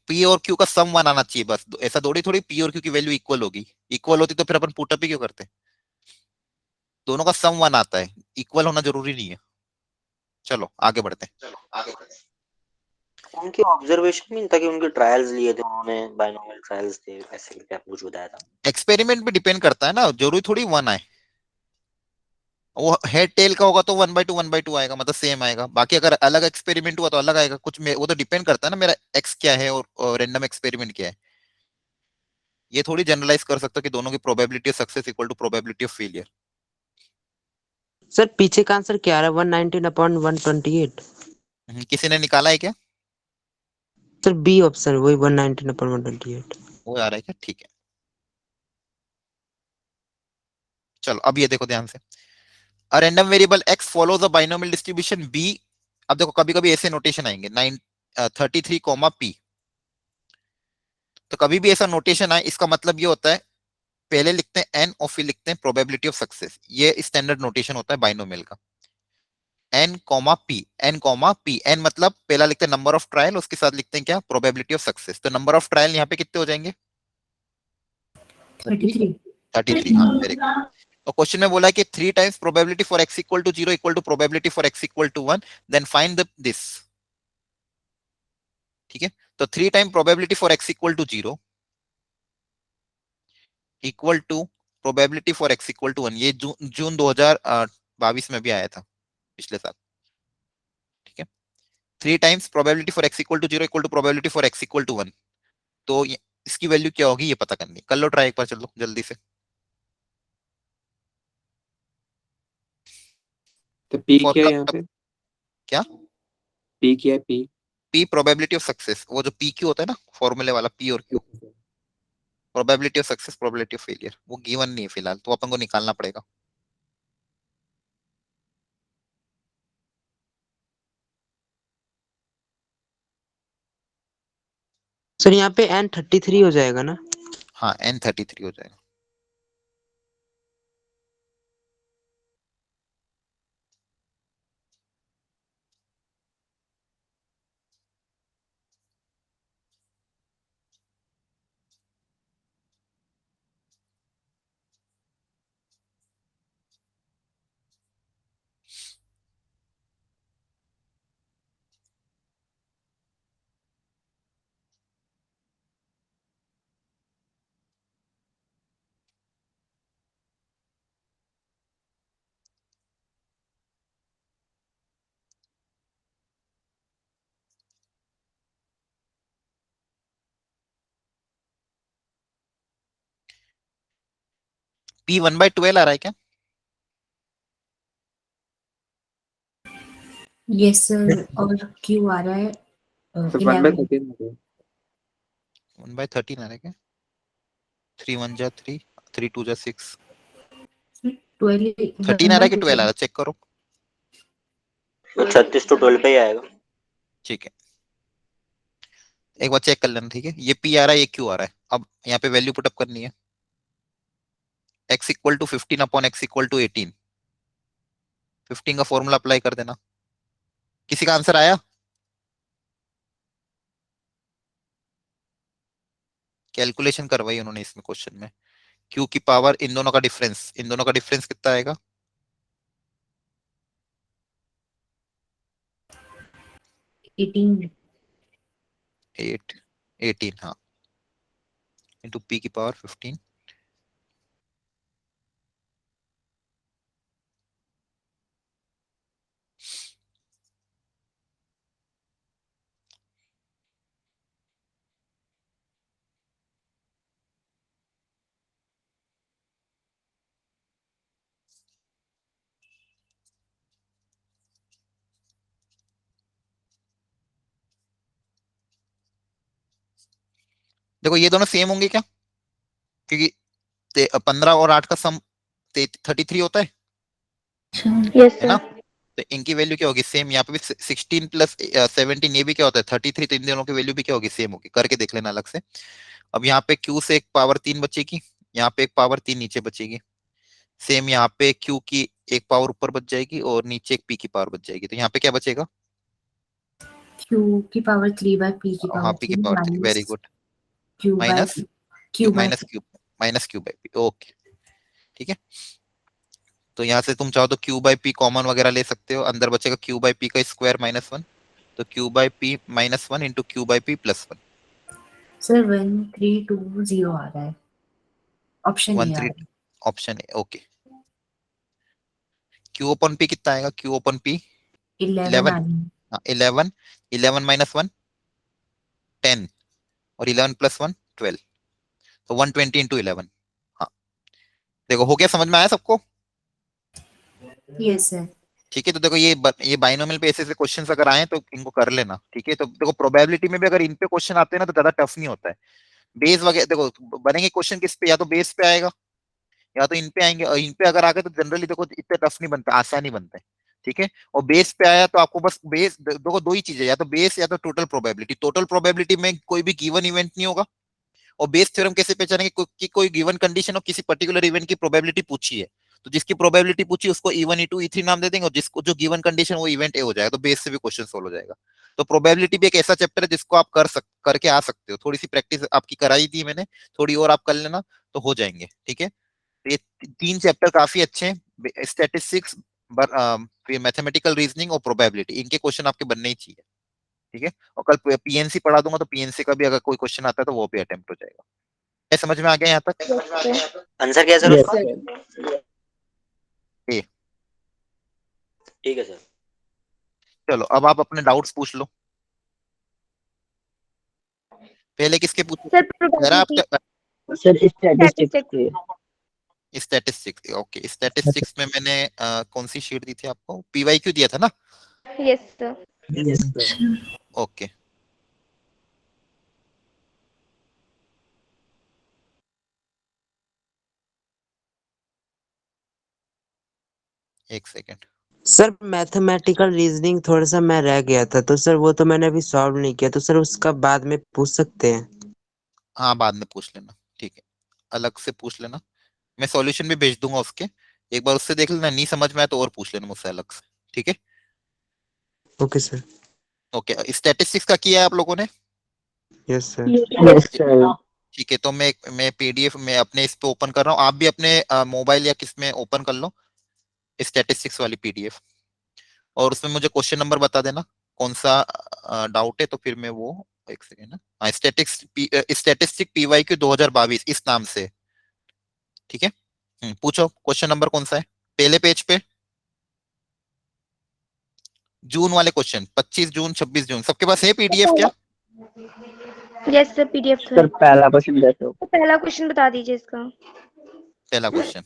पी और क्यू का सम 1 आना चाहिए बस, ऐसा थोड़ी थोड़ी पी और क्यू की वैल्यू इक्वल होगी। इक्वल होती तो फिर अपन पुटअप ही क्यों करते? दोनों का सम 1 आता है, इक्वल होना जरूरी नहीं है। चलो आगे बढ़ते हैं। उनके ऑब्जर्वेशन में था कि उनके ट्रायल्स लिए थे उन्होंने, बाइनोमियल ट्रायल्स थे, ऐसे करके आपको कुछ बताया था। एक्सपेरिमेंट पे डिपेंड करता है ना, जरूरी थोड़ी 1 आए। वो हेड टेल का होगा तो 1/2 आएगा, मतलब सेम आएगा। बाकी अगर अलग एक्सपेरिमेंट हुआ तो अलग आएगा कुछ वो तो डिपेंड करता है ना मेरा एक्स क्या है और रैंडम एक्सपेरिमेंट क्या है। ये थोड़ी जनरलाइज कर सकता कि दोनों की probability of success equal to probability of failure. Sir पीछे का आंसर क्या आ रहा है? 119/128। किसी ने निकाला है क्या? सर बी ऑप्शन वही 119/128। वो आ रहा है क्या? ठीक है, चलो अब ये देखो ध्यान से, a random variable x follows a binomial distribution b। अब देखो कभी कभी ऐसे नोटेशन आएंगे 33, p। तो कभी भी ऐसा नोटेशन आए इसका मतलब ये होता है, पहले लिखते हैं n और फिर लिखते हैं प्रोबेबिलिटी ऑफ सक्सेस, ये स्टैंडर्ड नोटेशन होता है बाइनोमियल का। n p, n मतलब पहला लिखते हैं नंबर ऑफ ट्रायल, उसके साथ लिखते हैं क्या? Probability of success. तो नंबर ऑफ ट्रायल यहाँ पे कितने हो जाएंगे? 33। 33। हाँ वेरी गुड। तो क्वेश्चन में बोला है कि 3 times probability for x equal to 0 equal to probability for x equal to 1, then find the this. ठीक है, तो 3 time probability for x equal to 0 equal to probability for x equal to 1, ये जून 2022 में भी आया था, पिछले साल। ठीक है, 3 times probability for x equal to 0 equal to probability for x equal to 1, तो इसकी वैल्यू क्या होगी ये पता करनी है। कर लो ट्राई एक बार, चलो जल्दी से। तो पी क्या है फॉर्मूला यहाँ पे? क्या? पी क्या है? P P probability of success, वो जो पी क्यू होता है ना फॉर्मूले वाला, पी और Q. Probability of success, probability of failure, वो गिवन नहीं है फिलहाल, तो अपन को निकालना पड़ेगा। सर यहाँ पे N33 हो जाएगा ना? हाँ N33 हो जाएगा। P 1/12 आ रहा है क्या? यस सर, और क्यू आ रहा है तो 1/13 1/13 आ रहा है क्या? 3 1 जा 3, 3 2 जा 6, 12 13 आ रहा है कि 12 आ रहा है, चेक करो। 36 तो 12 पे ही आएगा। ठीक है, एक बार चेक कर लेना, ठीक है। ये P आ रहा है, ये Q आ रहा है। अब यहाँ पे वैल्यू पुटअप करनी है। x equal to 15 upon x equal to 18, 15 का फॉर्मूला अप्लाई कर देना। किसी का आंसर आया? कैलकुलेशन करवाई उन्होंने इसमें क्वेश्चन में। Q की पावर, इन दोनों का डिफरेंस, इन दोनों का डिफरेंस कितना आएगा? 18। 8 18, हाँ, इंटू P की पावर 15। देखो ये दोनों सेम होंगे क्या? क्योंकि 15 और 8 का सम 33 होता है यस है ना? सर। तो इनकी वैल्यू क्या होगी? सेम। यहाँ पे भी 16 प्लस 17, ये भी क्या होता है 33, तो इन दोनों की वैल्यू भी क्या होगी? सेम होगी। करके देख लेना अलग से। अब यहाँ पे Q से एक पावर 3 बचेगी, यहाँ पे एक पावर 3 नीचे बचेगी। सेम यहाँ पे Q की एक पावर ऊपर बच जाएगी और नीचे एक P की पावर बच जाएगी। तो यहाँ पे क्या बचेगा? क्यू की पावर 3 बाय पी की हाँ पावर P की 3 power 3, very minus good. Q by minus Q by minus Q, minus Q by P, okay ठीक है। तो यहाँ से तुम चाहो तो क्यू बाई पी कॉमन वगैरह ले सकते हो, अंदर बचेगा क्यू बाई पी का स्क्वायर -1, तो Q by P -1 into Q by P +1। Sir 1320 आ रहा है, ऑप्शन ए आ 13 रहा है। ऑप्शन है, ओके। क्यू ओपन पी कितना आएगा? क्यू ओपन पी 11 आ 11, रहा है। हाँ 11, 11 -1 10, और 11 + 1 12, तो 120 इंटू 11। हाँ देखो, हो गया, समझ में आया सबको? Yes sir. ठीक है, तो देखो ये बाइनोमियल पे ऐसे ऐसे क्वेश्चंस अगर आए तो इनको कर लेना, ठीक है। तो देखो प्रोबेबिलिटी में भी अगर इन पे क्वेश्चन आते हैं ना तो ज्यादा टफ नहीं होता है। बेस वगैरह देखो बनेंगे क्वेश्चन किस पे, या तो बेस पे आएगा या तो इन पे आएंगे, और इन पे अगर आ गए तो जनरली देखो इतने टफ नहीं बनते, आसान ही बनते हैं, ठीक है। और बेस पे आया तो आपको बस बेस देखो, दो ही चीजें, या तो बेस या तो टोटल प्रोबेबिलिटी। टोटल प्रोबेबिलिटी में कोई भी गिवन इवेंट नहीं होगा, और बेस थ्योरम कैसे पहचानेंगे कि कोई गिवन कंडीशन और किसी पर्टिकुलर इवेंट की प्रोबेबिलिटी पूछी है, तो जिसकी प्रोबेबिलिटी पूछी उसको E1 E2 E3 नाम दे देंगे, और जिसको जो गिवन कंडीशन वो इवेंट ए हो जाएगा, तो बेस से भी क्वेश्चन सोल्व हो जाएगा। तो प्रोबेबिलिटी भी एक ऐसा चैप्टर है जिसको आप करके आ सकते हो। थोड़ी सी प्रैक्टिस आपकी कराई थी मैंने, थोड़ी और आप कर लेना तो हो जाएंगे, ठीक है। तो ये 3 चैप्टर काफी अच्छे हैं, स्टैटिस्टिक्स, फिर मैथमेटिकल रीजनिंग और प्रोबेबिलिटी, इनके क्वेश्चन आपके बनने ही चाहिए, ठीक है। और कल पीएनसी पढ़ा दूंगा, तो पीएनसी का भी अगर कोई क्वेश्चन आता है तो वो भी अटेम्प्ट हो जाएगा। क्या समझ में आ गया यहाँ तक? Yes sir. आंसर क्या है सर यस उसका? सर। ए। ठीक है सर। चलो अब आप अपने डाउट्स पूछ लो। पहले किसके पूछे सर जरा आप प्रोबेबिलिटी सर स्टैटिस्टिक्स स्टैटिस्टिक्स क्या स्टैटिस्टिक्स ओके स्टैटिस्टिक्स में मैंने कौन सी शीट दी थी आपको पीवाईक्यू दिया था ना yes sir yes sir okay एक सेकेंड सर मैथमेटिकल रीजनिंग थोड़ा सा मैं रह गया था, तो सर वो तो मैंने अभी सॉल्व नहीं किया, तो सर उसका बाद में पूछ सकते हैं? हाँ बाद में पूछ लेना ठीक है अलग से पूछ लेना मैं सॉल्यूशन भी भेज दूंगा उसके एक बार उससे देख लेना नहीं समझ में आया तो और पूछ लेना मुझसे अलग से ठीक है ओके सर। ओके स्टैटिस्टिक्स का किया है आप लोगों ने यस सर। यस सर ठीक है तो मैं पीडीएफ में अपने इस पे ओपन कर रहा हूँ आप भी अपने मोबाइल या किस में ओपन कर लो स्टैटिस्टिक्स वाली पीडीएफ और उसमें मुझे क्वेश्चन नंबर बता देना कौन सा डाउट है तो फिर मैं वो एक सेकेंड ना स्टैटिस्टिक पीवाईक्यू 2022 इस नाम से ठीक है पूछो क्वेश्चन नंबर कौन सा है पहले पेज पे जून वाले क्वेश्चन 25 जून 26 जून सबके पास है पीडीएफ क्या yes sir PDF sir sir पहला क्वेश्चन देखो तो पहला क्वेश्चन बता दीजिए इसका पहला क्वेश्चन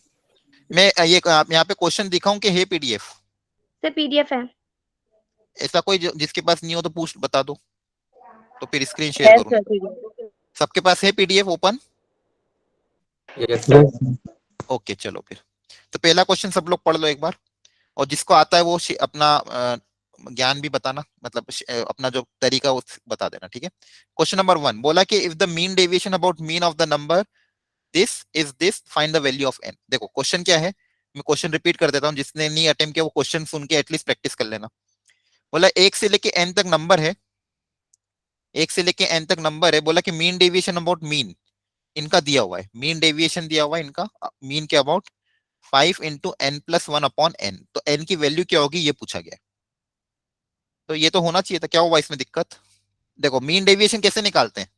मैं ये आप यहाँ पे क्वेश्चन दिखाऊं कि है पीडीएफ सर पीडीएफ है ऐसा कोई जिसके पास नहीं हो तो पूछ बता दो तो फिर स्क्रीन शेयर है करूँ सर PDF। सबके पास है PDF open yes sir okay चलो फिर तो पहला क्वेश्चन सब लोग पढ़ लो एक बार और जिसको आता है वो अपना ज्ञान भी बताना मतलब अपना जो तरीका वो बता देना ठीक है क्वेश्चन नंबर 1 बोला कि if the mean deviation about mean of the number this find the value of n देखो क्वेश्चन क्या है मैं क्वेश्चन रिपीट कर देता हूँ जिसने नहीं अटेम्प्ट किया वो क्वेश्चन सुन के एटलीस्ट प्रैक्टिस कर लेना बोला एक से लेके एन तक नंबर है एक से लेके एन तक नंबर है बोला कि मीन डेविएशन अबाउट मीन इनका दिया हुआ है मीन डेविएशन दिया हुआ है इनका मीन के about 5 into n plus one upon n तो एन की वैल्यू क्या होगी ये पूछा गया तो ये तो होना चाहिए था क्या हुआ इसमें दिक्कत देखो मीन डेविएशन कैसे निकालते हैं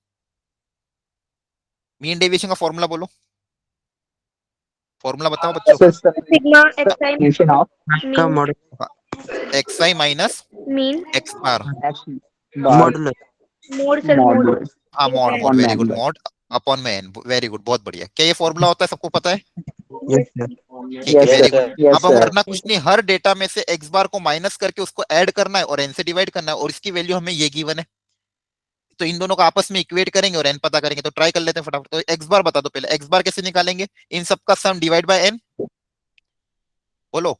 मीन डेविएशन का फॉर्मूला बोलो फॉर्मूला बताओ बच्चों sir sigma x i substitution of का mean model x i minus mean x bar x bar modulus. Mod sir mod modulus हाँ mod N. Mod upon very good N mod upon में N very good बहुत बढ़िया क्या ये formula होता है सबको पता है यस सर। ठीक है yes very sir good yes अब हम सर करना कुछ नहीं हर डेटा में से एक्स बार को माइनस करके उसको ऐड करना है और एन से डिवाइड करना है और इसकी वैल्यू हमें ये गिवन है तो इन दोनों को आपस में इक्वेट करेंगे और एन पता करेंगे तो ट्राई कर लेते हैं फटाफट तो एक्स बार बता दो पहले एक्स बार कैसे निकालेंगे इन सबका सम डिवाइड बाय एन बोलो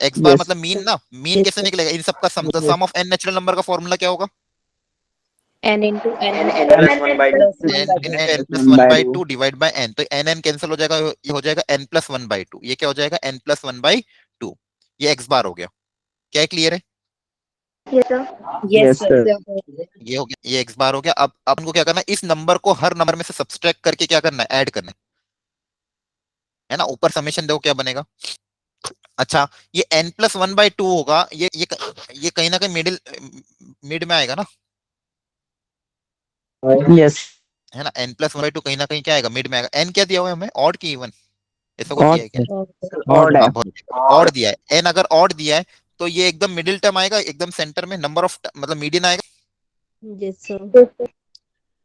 एक्स बार यस मतलब मीन ना मीन Yes, कैसे sir. निकलेगा इन सबका सम तो sum of n natural number का फॉर्मूला क्या होगा N into N n plus 1 by 2 plus n 1 by into 2. N plus 1 one by by 2 two divide by n तो एन एन कैंसिल हो जाएगा ये हो जाएगा n plus one by two ये क्या हो जाएगा n plus one by two ये एक्स बार हो गया क्या क्लियर है yes sir Yes, yes sir. Sir ये हो गया ये एक्स बार हो गया अब अपन को क्या करना है इस नंबर को हर नंबर में से सब्सट्रैक्ट करके क्या करना है ऐड करना है ना ऊपर समेशन देखो क्या बनेगा अच्छा ये n plus one by to होगा ये कहीं ना कहीं मिड में आएगा ना यस है ना n plus one by to कहीं ना कहीं क्या आएगा मिड में आएगा n क्या दिया हुआ है हमें ऑड की इवन ऐसा कुछ दिया है क्या ऑड है हाँ बहुत ऑड दिया है n अगर ऑड दिया है तो ये एकदम मिडिल टर्म आएगा एकदम सेंटर में नंबर ऑफ मतलब मीडियन आएगा Yes, sir.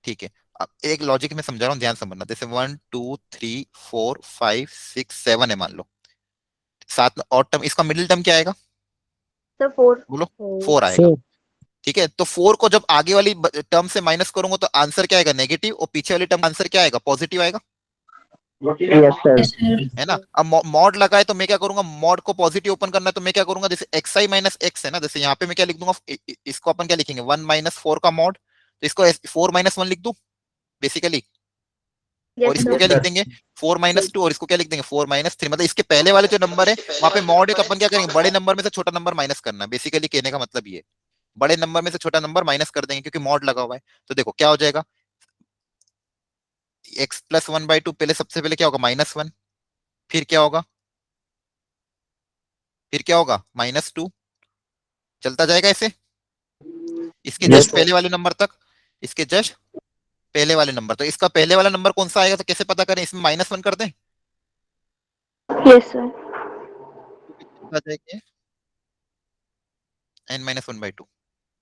ठीक है अब एक लॉजिक में समझा रहा हूँ ध्यान से समझना जैसे 1 2 3 4 5 6 7 है मान लो सात में ऑड टर्म इसका मिडिल टर्म क्या आएगा सर 4 बोलो Four. 4 आएगा ठीक है तो 4 को जब आगे वाली टर्म से माइनस करूंगा तो आंसर क्या आएगा नेगेटिव और पीछे वाली टर्म आंसर क्या आएगा पॉजिटिव आएगा यस सर है ना अब मॉड लगाए तो मैं क्या करूंगा मॉड को पॉजिटिव ओपन करना है तो मैं क्या करूंगा जैसे एक्स आई माइनस एक्स है ना जैसे यहाँ पे मैं क्या लिख दूंगा इसको अपन क्या लिखेंगे 1 माइनस 4 का मॉड तो इसको 4 माइनस 1 लिख दूं बेसिकली और यस इसको क्या सर लिख देंगे 4 माइनस 2 और इसको क्या लिख देंगे 4 माइनस 3 मतलब इसके पहले वाले जो नंबर है वहां पे मॉड है तो अपन क्या करेंगे बड़े नंबर में से छोटा नंबर माइनस करना है बेसिकली कहने का मतलब ये बड़े नंबर में से छोटा नंबर माइनस कर देंगे क्योंकि मॉड लगा हुआ है तो देखो क्या हो जाएगा x plus one by to पहले सबसे पहले क्या होगा माइनस वन फिर क्या होगा माइनस टू चलता जाएगा ऐसे इसके Yes, जस्ट sir. पहले वाले नंबर तक इसके जस्ट पहले वाले नंबर तो इसका पहले वाला नंबर कौन सा आएगा तो कैसे पता करें इसमें माइनस वन कर दें यस सर आ जाएगी n minus one by two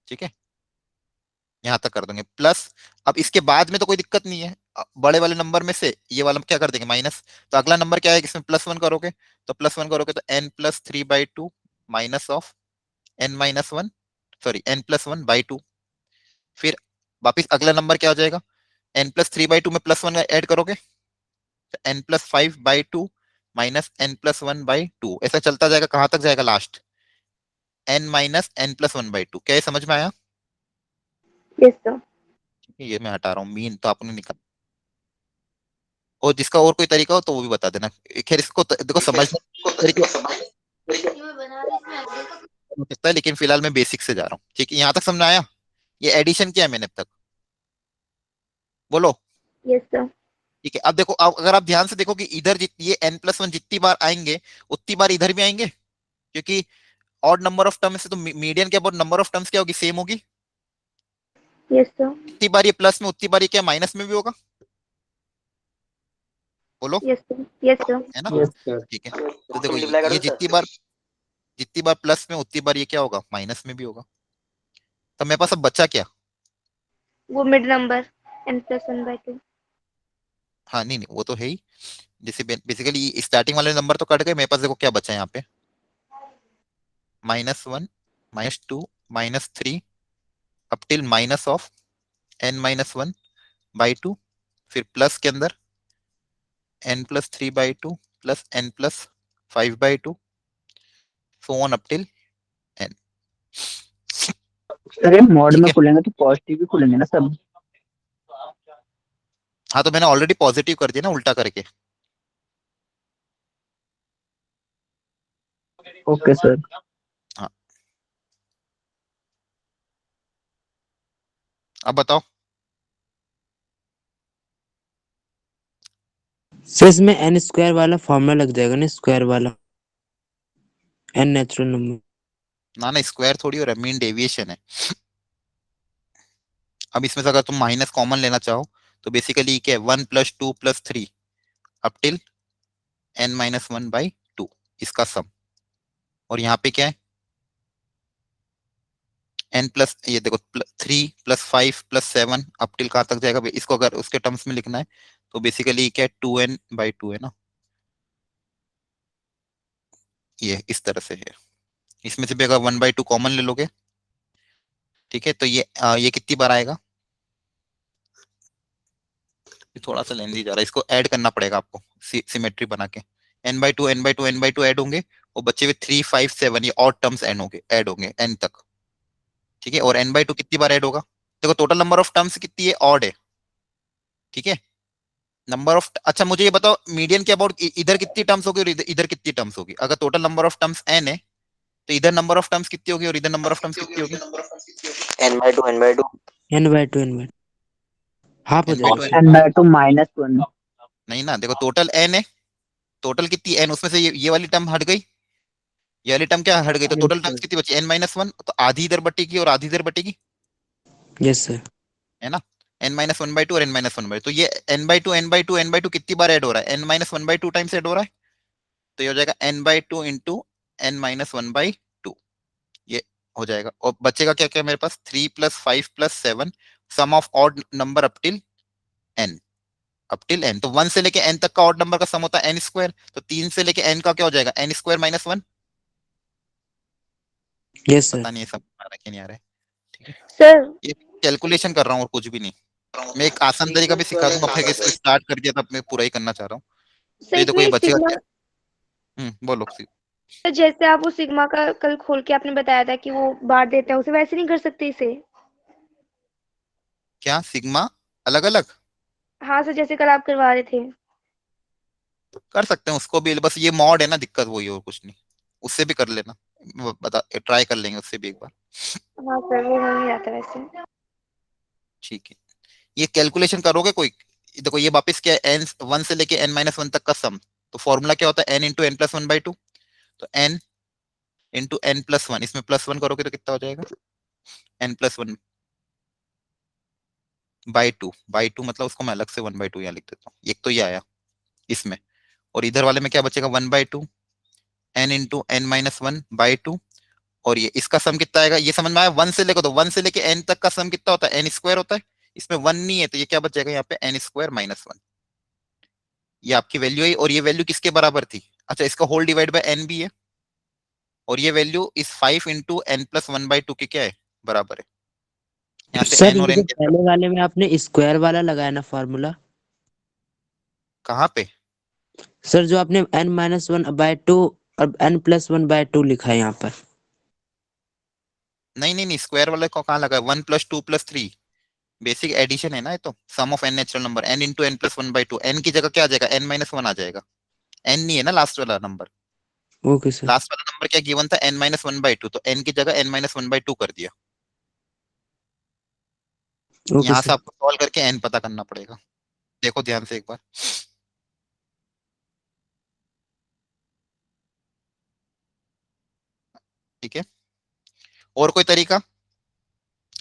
ठीक है यहाँ तक कर देंगे प्लस। अब इसके बाद में तो कोई दिक्कत नहीं है, बड़े वाले नंबर में से ये वाला क्या कर देंगे माइनस। तो अगला नंबर क्या है, इसमें +1 करोगे तो +1 करोगे तो n+3/2 minus of n-1, sorry n+1/2। फिर वापिस अगला नंबर क्या हो जाएगा, n+3/2 में +1 ऐड करोगे तो n+5/2 माइनस n+1/2, ऐसा चलता जाएगा, कहां तक जाएगा लास्ट n-n+1/2। क्या ये समझ में आया? Yes, sir. ये मैं हटा रहा हूँ मीन, तो आपने निकाल, और जिसका और कोई तरीका हो तो वो भी बता देना। खैर इसको देखो समझने तरीके हो सकता है, लेकिन फिलहाल मैं बेसिक से जा रहा हूँ। ठीक है, यहाँ तक समझ में आया? ये एडिशन किया है मैंने अब तक, बोलो। Yes, sir. ठीक है, अब देखो, अब अगर आप ध्यान से देखो कि इधर ये n+1 जितनी बार आएंगे उतनी बार इधर भी आएंगे, क्योंकि ऑड नंबर ऑफ टर्म्स से तो मीडियन के अबाउट नंबर ऑफ टर्म्स क्या होगी, सेम होगी। Yes, sir. जितनी बार ये प्लस में उतनी बार ये क्या माइनस में भी होगा, बोलो, Yes, sir. Yes, sir. है ना? Yes sir. ठीक है, तो देखो ये जितनी बार प्लस में उतनी बार ये क्या होगा, माइनस में भी होगा। तो मेरे पास अब बच्चा क्या, वो मिड नंबर n+1/2. हाँ नहीं नहीं वो तो है ही, जैसे बेसिकली स्टार्टिंग वाले नंबर तो कट गए, मेरे पास देखो क्या बचा है यहाँ पे, -1, -2, -3 up till minus of n-1/2, फिर प्लस के अंदर n+3/2 plus n+5/2, so on up till n। अरे मॉड ठीक में है, खुलेंगे तो पॉजिटिव भी खुलेंगे ना सब। हाँ तो मैंने ऑलरेडी पॉजिटिव कर दिया ना उल्टा करके। Okay sir. हाँ अब बताओ। सर इसमें n² वाला फॉर्मूला लग जाएगा ना, स्क्वायर वाला, n नेचुरल नंबर। ना ना स्क्वायर थोड़ी हो रहा है, मीन डेविएशन है। अब इसमें से अगर तुम माइनस कॉमन लेना चाहो तो बेसिकली क्या है, 1+2+3 अप टिल n-1/2 इसका सम, और यहाँ पे क्या है n प्लस, ये देखो 3+5+7 अप टिल कहाँ तक जाएगा, इसको अगर उसके टर्म्स में लिखना है तो बेसिकली क्या है 2n/2 है ना, ये इस तरह से है। इसमें से भी अगर 1/2 कॉमन ले लोगे, ठीक है, तो ये कितनी बार आएगा, ये थोड़ा सा लेंदी जा रहा है, इसको ऐड करना पड़ेगा आपको सिमेट्री बना के, n/2 n/2 n/2 ऐड होंगे, और बच्चे हुए 3 5 7 ये ऑड टर्म्स ऐड होंगे n तक। ठीक है, और n/2 कितनी बार ऐड होगा, देखो टोटल नंबर ऑफ टर्म्स कितनी है, ऑड है। ठीक है, नंबर ऑफ, अच्छा मुझे ये बताओ मीडियन के अबाउट इधर कितनी टर्म्स होगी और इधर कितनी टर्म्स होगी, अगर total number of terms n है तो इधर नंबर ऑफ टर्म्स कितनी होगी और इधर नंबर ऑफ टर्म्स कितनी होगी, n/2 n/2 n/2 हाफ हो n/2 जाएगा। n/2 -1। नहीं ना, देखो टोटल n है, टोटल कितनी n, उसमें से ये वाली टर्म हट गई, ये वाली टर्म क्या हट गई, तो यस टोटल सर। टर्म्स कितनी बची, n-1, तो आधी इधर बटेगी और आधी इधर बटेगी, यस सर। है ना, n-1/2 और n-1/2, तो ये n/2 कितनी बार ऐड हो रहा है, n-1/2 टाइम्स ऐड हो रहा है, तो ये हो जाएगा n/2 इंटू n-1/2, ये हो जाएगा, और बचेगा क्या क्या मेरे पास 3+5+7 sum of odd number up till n, तो 1 से लेके n तक का ऑड नंबर का सम होता है n², तो 3 से लेके n का क्या हो जाएगा n² - 1। Yes sir. पता नहीं ये सब आ रहा है कि नहीं आ रहा है, ठीक है, Sir, ये कैलकुलेशन कर रहा हूँ और कुछ भी नहीं। मैं एक आसान तरीका भी सिखा दूंगा, फिर इसको स्टार्ट कर दिया तब मैं पूरा ही करना चाह रहा हूँ। तो ये देखो ये इसमें बचेगा सिग्मा, क्या, बोलो जैसे आप वो सिग्मा का कल खोल के आपने बताया था कि वो बांट देते हैं उसे, वैसे नहीं कर सकते इसे? क्या सिग्मा अलग अलग हाँ सर, जैसे कल आप करवा रहे थे। कर सकते हैं उसको भी, बस ये मॉड है ना दिक्कत, वही और कुछ नहीं, उससे भी कर लेना, बता ट्राई कर लेंगे उससे भी एक बार। हाँ सर, वो हो नहीं आता वैसे। ठीक है, ये कैलकुलेशन करोगे कोई, देखो ये वापस क्या है, n 1 से लेके n-1 तक का सम, तो फॉर्मूला क्या होता है n इंटू n+1/2, तो n इंटू n+1, इसमें +1 करोगे तो कितना हो जाएगा n+1/2 मतलब उसको मैं अलग से 1/2 यहाँ लिख देता हूँ, एक तो ये आया इसमें, और इधर वाले में क्या बचेगा 1/2 n इंटू n-1/2 और ये इसका सम कितना आएगा, ये समझ में आया। 1 से लेकर, तो 1 से लेके n तक का सम कितना होता है, n स्क्वायर होता है। इसमें 1 नहीं है तो ये क्या बच जाएगा यहाँ पे, n स्क्वायर माइनस 1। ये आपकी वैल्यू है, और ये वैल्यू किसके बराबर थी, अच्छा इसका होल डिवाइड बाय n भी है, और ये वैल्यू इस 5 इंटू n प्लस 1/2 के क्या है, बराबर है। यहाँ से सर n और ये जो n पहले वाले में आपने स्क्वायर वाला लगाया ना फॉर्मूला, कहाँ पे, सर जो आपने n-1/2 और n+1/2 लिखा है यहाँ पर। नहीं नहीं नहीं, स्क्वायर वाले को कहाँ लगा है, 1 + 2 + 3 बेसिक एडिशन है ना, ये तो sum of n natural number, n into n plus 1/2, n की जगह क्या आ जाएगा, n-1 आ जाएगा। n नहीं है ना लास्ट वाला नंबर, ओके सर। लास्ट वाला नंबर क्या गिवन था, n-1/2, तो n की जगह n-1/2 कर दिया। ओके यहाँ से सर। आपको सॉल्व करके n पता करना पड़ेगा, देखो ध्यान से एक बार, ठीक है। और कोई तरीका,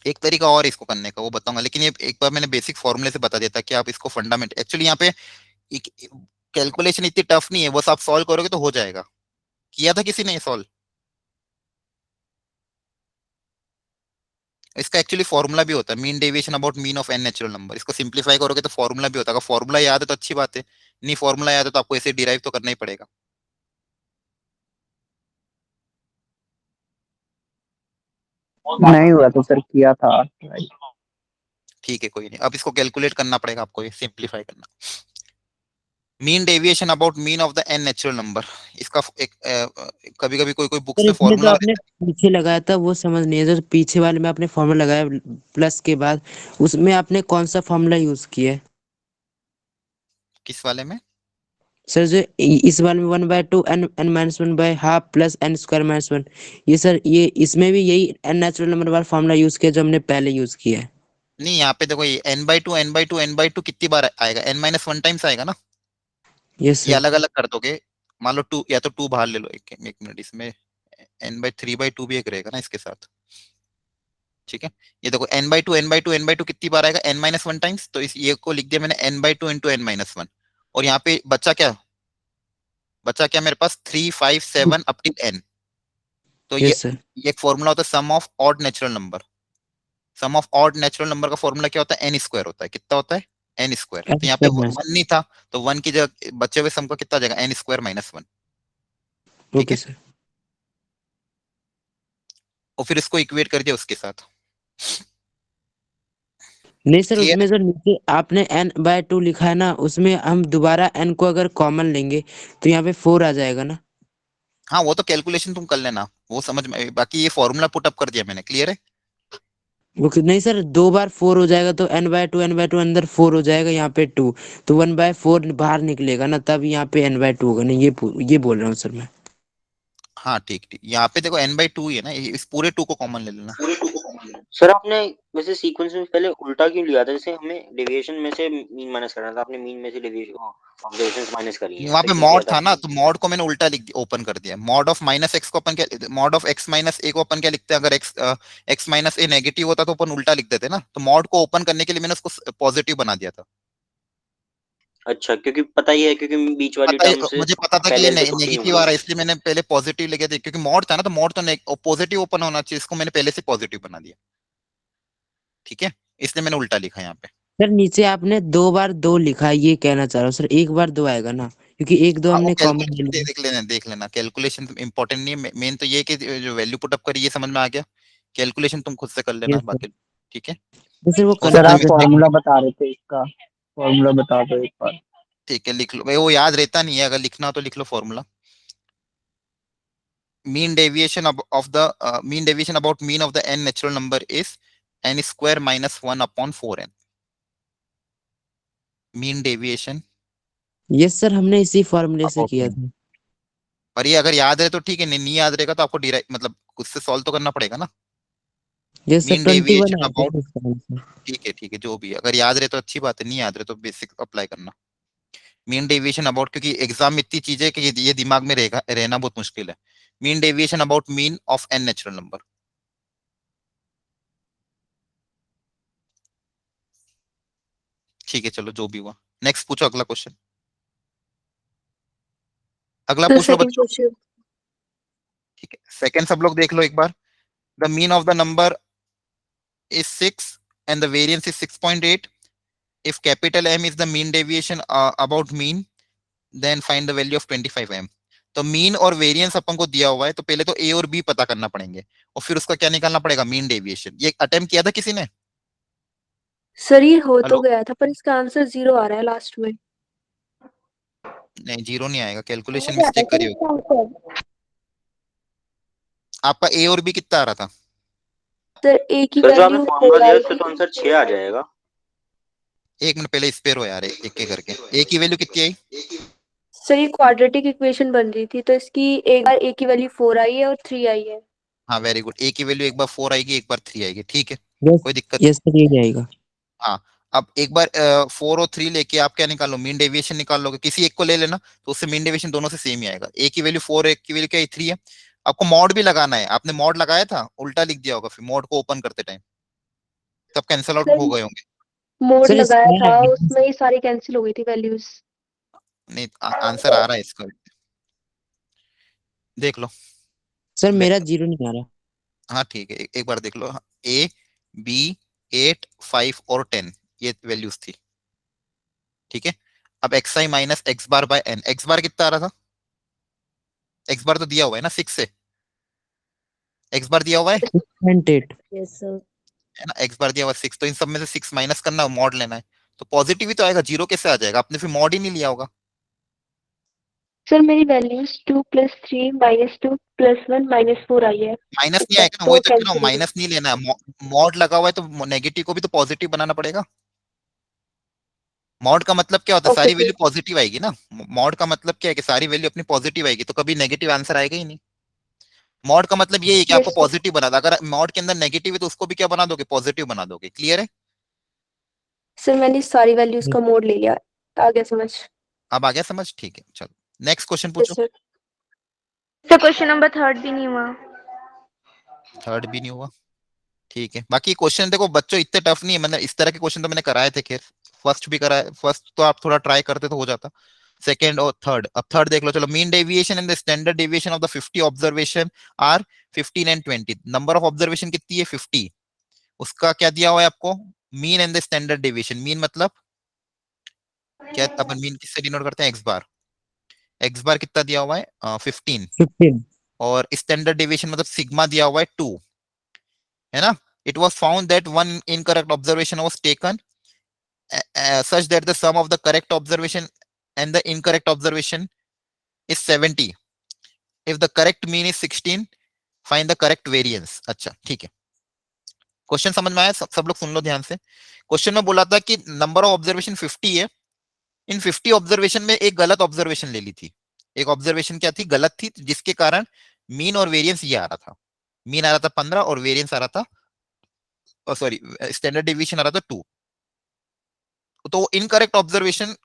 एक तरीका और इसको करने का वो बताऊंगा, लेकिन ये एक बार मैंने बेसिक फॉर्मूले से बता दिया था कि आप इसको फंडामेंट, एक्चुअली यहाँ पे कैलकुलेशन इतनी टफ नहीं है, बस आप सॉल्व करोगे तो हो जाएगा। किया था किसी ने ये सॉल्व, इसका एक्चुअली फॉर्मूला भी होता है, mean deviation about mean of n natural number. इसको सिंप्लीफाई करोगे तो फॉर्मूला भी होता है, अगर फॉर्मूला याद है तो अच्छी बात है, नहीं फॉर्मूला याद है तो आपको इसे डिराइव तो करना ही पड़ेगा। नहीं हुआ तो सर किया था try। ठीक है कोई नहीं, अब इसको कैलकुलेट करना पड़ेगा आपको, ये सिंप्लीफाई करना। Mean deviation about mean of the n natural number, इसका एक कभी कभी कोई कोई बुक्स सर में इसमें जो फॉर्मूला आपने पीछे लगाया था वो समझ नहीं है, जो पीछे वाले में आपने फॉर्मूला लगाया प्लस के बाद, उसमें आपने कौन सा फॉर्मूला यूज किया है? किस वाले में, सर जो इस वाले में 1/2 n-1/2 प्लस n² - 1, ये सर ये इसमें भी यही n नेचुरल नंबर वाला फॉर्मूला यूज किया जो हमने पहले यूज किया है। नहीं यहाँ पे देखो ये n/2 कितनी बार आएगा, n-1 टाइम्स आएगा ना, यस ये सर। अलग अलग कर दोगे। मान लो 2, या तो 2 बाहर ले लो, एक मिनट, इसमें n/3/2 भी एक रहेगा ना इसके साथ, ठीक है। ये देखो n/2 कितनी बार आएगा, n-1 टाइम्स, तो इस ये को लिख दिया मैंने n/2 इंटू n-1, और यहाँ पे बचा क्या मेरे पास, 3 5 7 अप टिल n। तो यस सर। ये एक फॉर्मूला होता है sum of odd natural number, sum of odd natural number का फॉर्मूला क्या होता है, n स्क्वायर होता है, कितना होता है, n स्क्वायर। तो यहाँ पे n²। 1 नहीं था, तो 1 की जगह बचे हुए सम का कितना आ जाएगा, n² - 1, ठीक ओके है। सर। और फिर इसको इक्वेट कर दिया उसके साथ, नहीं सर, क्लियर। उसमें जो नीचे आपने n/2 लिखा है ना, उसमें हम दोबारा n को अगर कॉमन लेंगे तो यहाँ पे 4 आ जाएगा ना। हाँ वो तो कैलकुलेशन तुम कर लेना, वो समझ में, बाकी ये फॉर्मूला पुट अप कर दिया मैंने, क्लियर है। ओके नहीं सर, 2 बार 4 हो जाएगा तो n/2 अंदर 4 हो जाएगा, यहाँ पे 2, तो 1/4 बाहर निकलेगा ना, तब यहाँ पे n/2 होगा ना, ये बोल रहा हूँ सर मैं। हाँ ठीक ठीक, यहाँ पे देखो n/2 ही है ना, इस पूरे 2 को कॉमन ले लेना। सर आपने वैसे सीक्वेंस में पहले उल्टा क्यों लिया था, जैसे हमें डेविएशन में से मीन माइनस करना था, आपने मीन में से डेविएशन ऑब्जर्वेशंस माइनस करी हैं, वहां ऐसा पे क्यों किया मॉड था था ना, आपने? तो मॉड को मैंने उल्टा लिख दिया, ओपन कर दिया, मॉड ऑफ -x को अपन क्या, मॉड ऑफ x-a को अपन क्या लिखते हैं, अगर x-a नेगेटिव होता तो अपन उल्टा लिख देते ना, तो मॉड को ओपन करने के लिए मैंने उसको पॉजिटिव बना दिया था। अच्छा, क्योंकि पता ही है, क्योंकि बीच वाली पता है, टर्म्स मुझे पता था कि ये पहले से टूटी नेगेटिव हुई आ रहा है। है, इसलिए मैंने पहले पॉजिटिव लिखे थे, क्योंकि मॉड था ना, तो मॉड तो पॉजिटिव ओपन होना चाहिए, इसको मैंने पहले से पॉजिटिव बना दिया, ठीक है, इसलिए मैंने उल्टा लिखा यहाँ पे। सर नीचे आपने 2 बार 2 लिखा है, ये कहना चाह रहा हूँ सर, 1 बार 2 आएगा ना, क्योंकि 1-2 हाँ वो हमने कॉमन ले कैलकुलेशन लिया। देख लेना, कैलकुलेशन इंपॉर्टेंट नहीं है, मेन तो ये कि जो वैल्यू पुट अप करी ये समझ में आ गया, कैलकुलेशन तुम खुद से कर लेना यस सर। बाकी, ठीक है। तो सर वो हो सर सकता आप है कंफ्यूजन। फॉर्मूला बता रहे थे इसका, फॉर्मूला बता दो एक बार। ठीक है लिख लो भाई, वो याद रहता नहीं है, अगर लिखना हो तो लिख लो formula. Mean deviation of the mean deviation about mean of the n natural number is n² - 1/4n। Mean deviation yes sir, हमने इसी फॉर्मूले से अबाउट किया मीन, था। और ये अगर याद है तो ठीक है, नहीं याद रहेगा तो आपको डिराइव मतलब खुद से सॉल्व तो करना पड़ेगा ना। यस सर, मीन 21 डेविएशन आया था अबाउट, सर इसका आंसर। ठीक है जो भी है, अगर याद रहे तो अच्छी बात है, नहीं याद रहे तो बेसिक अप्लाई करना। मीन डेविएशन अबाउट, क्योंकि एग्जाम में इतनी चीजें कि ये दिमाग में रहेगा, रहना बहुत मुश्किल है। Mean deviation about mean of n natural number, ठीक है चलो जो भी हुआ। नेक्स्ट पूछो अगला क्वेश्चन, अगला सर पूछ लो सेकंड बच्चों। क्वेश्चन, ठीक है, सेकंड सब लोग देख लो एक बार। The mean of the number is 6 and the variance is 6.8. If capital M is the mean deviation about mean, then find the value of 25 m. तो मीन और वेरिएंस अपन को दिया हुआ है, तो पहले तो ए और बी पता करना पड़ेंगे और फिर उसका क्या निकालना पड़ेगा, मीन डेविएशन। ये अटेम्प्ट किया था किसी ने? सर ये हो हेलो? तो गया था पर इसका आंसर 0 आ रहा है लास्ट में। नहीं, 0 नहीं आएगा, कैलकुलेशन मिस्टेक करी होगी। सर आपका ए और बी कितना आ रहा था? सर ए की सर जो आपने वैल्यू फॉर्मूला दिया उससे तो आंसर 6 आ जाएगा। एक मिनट पहले इस पे रो यार, एक एक करके। ए की वैल्यू कितनी आई? सर ये क्वाड्रेटिक इक्वेशन बन रही थी तो इसकी एक बार ए की वैल्यू 4 आई है और 3 आई है। हाँ वेरी गुड, ए की वैल्यू एक बार 4 आएगी, एक बार 3 आएगी, ठीक है, यस कोई दिक्कत यस सर, ये आएगा। हाँ, अब एक बार 4 और 3 लेके आप क्या निकाल लो, मीन डेविएशन निकाल लोगे। किसी एक को ले लेना तो उससे मीन डेविएशन दोनों से सेम ही आएगा। ए की वैल्यू 4, एक की वैल्यू क्या है, 3 है। आपको मॉड भी लगाना है, आपने मॉड लगाया था, उल्टा लिख दिया होगा फिर मॉड को ओपन करते टाइम, सब कैंसिल आउट हो गए होंगे। मोड सर लगाया था इसका उसमें ही सारी कैंसिल हो गई थी वैल्यूज। नहीं, आंसर आ रहा है इसका, देख लो। सर मेरा 0 नहीं आ रहा। हाँ ठीक है, एक बार देख लो। ए बी 8 5 और 10 ये वैल्यूज थी, ठीक है। अब x i minus x bar bye N, x बार कितना आ रहा था? एक्स बार तो दिया हुआ है ना 6 से, एक्स बार दिया हुआ है 6.8। Yes sir. है ना, एक्स बार दिया हुआ 6, तो इन सब में से 6 माइनस करना, मॉड लेना है, तो पॉजिटिव ही तो आएगा, 0 कैसे आ जाएगा? आपने फिर मॉड ही नहीं लिया होगा। सर मेरी वैल्यूज 2 + 3 - 2 + 1 - 4 आई है। माइनस नहीं आएगा ना, वही तो कह रहा हूँ, माइनस नहीं लेना है। मॉड लगा हुआ है तो नेगेटिव को भी तो पॉजिटिव बनाना पड़ेगा। मॉड का मतलब क्या होता है, सारी वैल्यू पॉजिटिव आएगी ना। मॉड का मतलब क्या है कि सारी वैल्यू अपनी पॉजिटिव आएगी, तो कभी नेगेटिव आंसर आएगा ही नहीं। मॉड का मतलब ये है कि आपको पॉजिटिव बना था, अगर मॉड के अंदर नेगेटिव है तो उसको भी क्या बना दोगे, पॉजिटिव बना दोगे। क्लियर है? सर मैंने सारी वैल्यूज का मोड ले लिया, आ गया समझ। अब आ गया समझ, ठीक है, चलो नेक्स्ट क्वेश्चन यस पूछो। सर। सर क्वेश्चन नंबर 3 भी नहीं हुआ। थर्ड भी नहीं हुआ, ठीक है। बाकी क्वेश्चन देखो बच्चों इतने टफ नहीं है, मतलब इस तरह के क्वेश्चन तो मैंने कराए थे, खैर फर्स्ट भी कराए, फर्स्ट तो आप थोड़ा ट्राई करते तो हो जाता, सेकंड और थर्ड। अब थर्ड देख लो, चलो। Mean deviation and the standard deviation of the 50 observation are 15 and 20। Number of observation कितनी है, 50। उसका क्या दिया हुआ है आपको, mean and the standard deviation. Mean मतलब क्या, अपन मीन किससे डिनोट करते हैं, एक्स बार। एक्स बार कितना दिया हुआ है, 15। 15। और स्टैंडर्ड डेविएशन मतलब सिग्मा दिया हुआ है 2, है ना। It was found that one incorrect observation was taken such that the sum of the correct observation and the incorrect observation is 70. If the correct mean is 16, find the correct variance. अच्छा ठीक है, question समझ में आया? सब लोग सुन लो ध्यान से। क्वेश्चन में बोला था कि नंबर ऑफ ऑब्जर्वेशन 50 है, इन 50 ऑब्जर्वेशन में एक गलत ऑब्जर्वेशन ले ली थी। एक ऑब्जर्वेशन क्या थी, गलत थी, जिसके कारण मीन और वेरिएंस ये आ रहा था। मीन आ रहा था 15 और वेरिएंस आ रहा था, सॉरी स्टैंडर्ड डेविएशन आ रहा था 2। तो इनकरेक्ट ऑब्जर्वेशन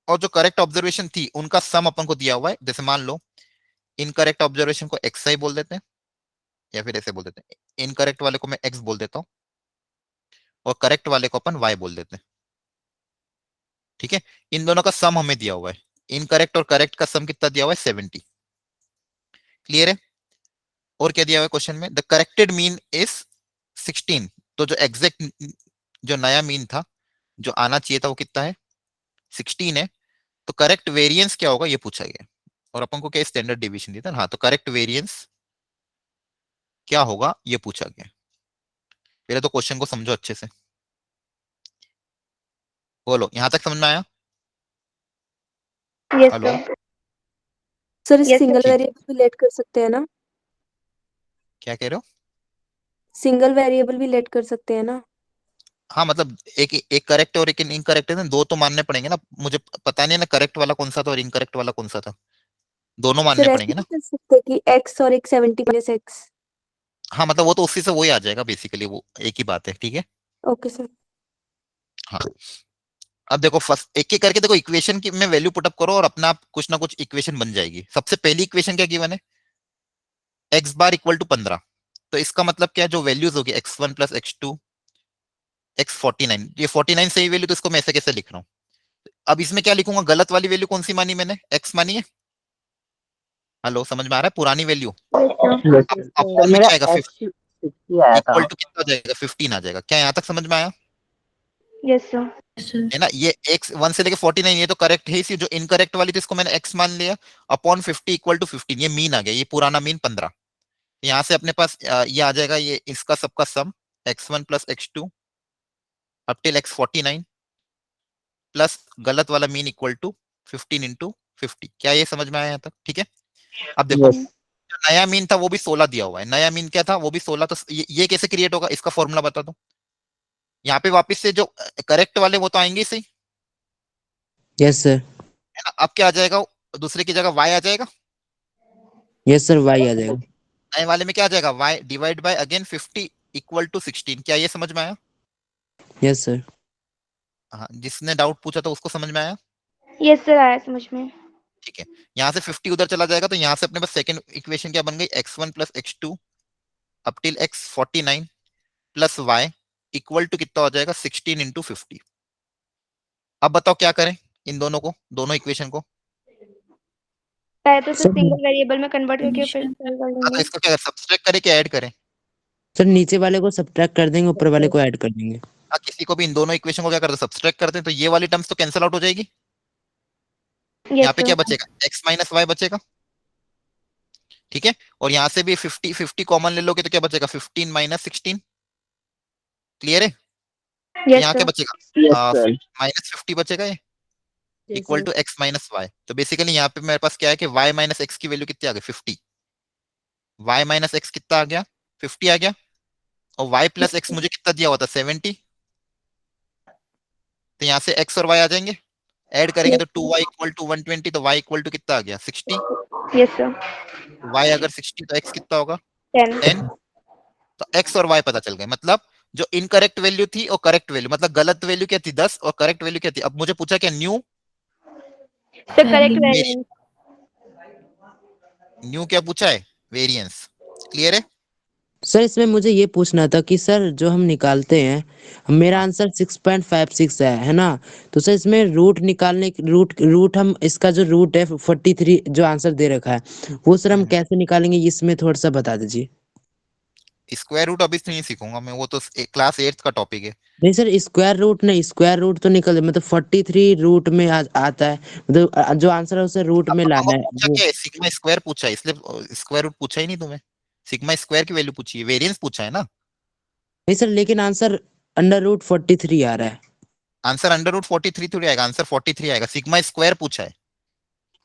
और जो करेक्ट ऑब्जर्वेशन थी उनका सम अपन को दिया हुआ है। जैसे मान लो इनकरेक्ट ऑब्जर्वेशन को एक्स आई बोल देते हैं, या फिर ऐसे बोल देते हैं, इनकरेक्ट वाले को मैं एक्स बोल देता हूँ और करेक्ट वाले को अपन वाई बोल देते हैं, ठीक है। इन दोनों का सम हमें दिया हुआ है, इनकरेक्ट और करेक्ट का सम कितना दिया हुआ है, 70। क्लियर है? और क्या दिया हुआ है क्वेश्चन में, द करेक्टेड मीन इज 16। तो जो एग्जैक्ट जो नया मीन था जो आना चाहिए था वो कितना है, 16 है। तो करेक्ट वेरिएंस क्या होगा ये पूछा गया, और अपन को क्या स्टैंडर्ड डिवीजन दिया था। हाँ, तो करेक्ट वेरिएंस क्या होगा ये पूछा गया। पहले तो क्वेश्चन को समझो अच्छे से, बोलो यहां तक समझ में आया? Yes hello, sir. Sir Yes, single ठीक। वेरिएबल भी लेट कर सकते हैं ना? क्या कह रहे हो? सिंगल वेरिएबल भी लेट कर सकते हैं ना? हाँ मतलब एक एक करेक्ट और एक इनकरेक्ट है ना, दो तो मानने पड़ेंगे ना। मुझे पता नहीं है ना करेक्ट वाला कौन सा था और इनकरेक्ट वाला कौन सा था, दोनों मानने सर ऐसे पड़ेंगे ना। नहीं कर सकते कि x और एक 70 - x। हाँ मतलब वो तो उसी से वही आ जाएगा बेसिकली, वो एक ही बात है, ठीक है। Okay sir. हाँ, अब देखो फर्स्ट एक एक करके देखो, इक्वेशन की में वैल्यू पुटअप करो और अपना आप कुछ ना कुछ इक्वेशन बन जाएगी। सबसे पहली इक्वेशन क्या गिवन है, एक्स बार इक्वल टू 15। तो इसका मतलब क्या है, जो वैल्यूज होगी x1 + x2 x49, ये 49 सही वैल्यू, तो इसको मैं ऐसे कैसे लिख रहा हूँ। अब इसमें क्या लिखूंगा, गलत वाली वैल्यू कौन सी मानी मैंने, x मानी है, हेलो, समझ में आ रहा है? पुरानी वैल्यू Yes, अब sir. अब सर फॉर्म में मेरा क्या आएगा? x 60 आया था. इक्वल टू कितना हो जाएगा? 15 आ जाएगा। क्या यहाँ तक समझ में आया? Yes sir. है ना? ये x 1 से लेके 49 ये तो करेक्ट है। इसी जो इनकरेक्ट वाली थी इसको मैंने x मान लिया अपॉन 50 इक्वल टू 15। ये मीन आ गया, ये पुराना मीन 15। यहाँ से अपने पास ये आ जाएगा, ये इसका सबका सम x1 plus x2 up till x49 plus गलत वाला मीन इक्वल टू 15 इंटू 50। क्या ये समझ में आया यहाँ तक? ठीक है। अब देखो, Yes. जो नया मीन था वो भी 16 दिया हुआ है। नया मीन क्या था? वो भी 16। तो ये कैसे क्रिएट होगा? इसका फॉर्मूला बता दो। यहाँ पे वापस से जो करेक्ट वाले वो तो आएंगे सही, यस सर। है ना? अब क्या आ जाएगा? दूसरे की जगह y आ जाएगा। यस सर, वाई आ जाएगा। नए वाले में क्या आ जाएगा? y divide by again 50 equal to 16। क्या ये समझ में आया? Yes sir. हाँ, जिसने डाउट पूछा था उसको समझ में आया? यस सर, आया समझ में। ठीक है। यहाँ से 50 उधर चला जाएगा तो यहाँ से अपने पास सेकंड इक्वेशन क्या बन गई? x1 plus x2 up till x49 plus y equal to कितना हो जाएगा? 16 इंटू 50। अब बताओ क्या करें इन दोनों को, दोनों इक्वेशन को? पहले तो सर सर सिंगल वेरिएबल में कन्वर्ट करके फिर Addition. solve कर हाँ, तो लेंगे। इसको क्या सब्सट्रैक्ट करें क्या ऐड करें? सर नीचे वाले को सब्ट्रैक्ट कर देंगे, ऊपर वाले को ऐड कर देंगे। हाँ, किसी को भी इन दोनों इक्वेशन को क्या करते हैं? सब्सट्रैक्ट करते हैं, तो ये वाली टर्म्स तो कैंसिल आउट हो जाएगी। यहाँ यस पे सर। क्या बचेगा? x माइनस वाई बचेगा। ठीक है। और यहाँ से भी 50 कॉमन ले लोगे तो क्या बचेगा? 15 माइनस 16। क्लियर है? तो यस यहाँ क्या सर। बचेगा? Yes, sir. माइनस 50 बचेगा ये equal to x minus y. तो बेसिकली यहाँ पे मेरे पास क्या है कि y माइनस एक्स की वैल्यू कितनी आ गई? 50। y माइनस एक्स कितना आ गया? 50 आ गया। और y प्लस एक्स मुझे कितना दिया हुआ था? 70। तो यहाँ से x और y आ जाएंगे, ऐड करेंगे तो 2y इक्वल टू 120। तो y इक्वल टू कितना आ गया? 60। Yes sir. y अगर 60 तो x कितना होगा? 10। 10। तो x और y पता चल गए। मतलब जो इनकरेक्ट वैल्यू थी और करेक्ट वैल्यू, मतलब गलत वैल्यू क्या थी? 10 और करेक्ट वैल्यू क्या थी? अब मुझे पूछा क्या? New sir correct variance. New क्या पूछा है? वेरिएंस। क्लियर है? सर इसमें मुझे ये पूछना था कि सर जो हम निकालते हैं, मेरा आंसर 6.56 है ना? तो सर इसमें रूट निकालने रूट हम इसका जो रूट है 43 जो आंसर दे रखा है वो सर हम कैसे निकालेंगे, इसमें थोड़ा सा बता दीजिए। स्क्वायर रूट अभी से नहीं सीखूंगा मैं, वो तो क्लास 8 का टॉपिक है। नहीं सर, स्क्वायर रूट नहीं, स्क्वायर रूट तो निकल मतलब 43 रूट में आता है, मतलब जो आंसर है उसे रूट में लाना है पूछा वो। क्या है? सिग्मा स्क्वायर पूछा है, इसलिए स्क्वायर रूट पूछा ही नहीं तुम्हें। सिग्मा स्क्वायर की वैल्यू पूछी है, वेरिएंस पूछा है ना। नहीं सर, लेकिन आंसर अंडर रूट 43 आ रहा है। आंसर अंडर रूट 43 थोड़ी आएगा, आंसर 43 आएगा। सिग्मा स्क्वायर पूछा है,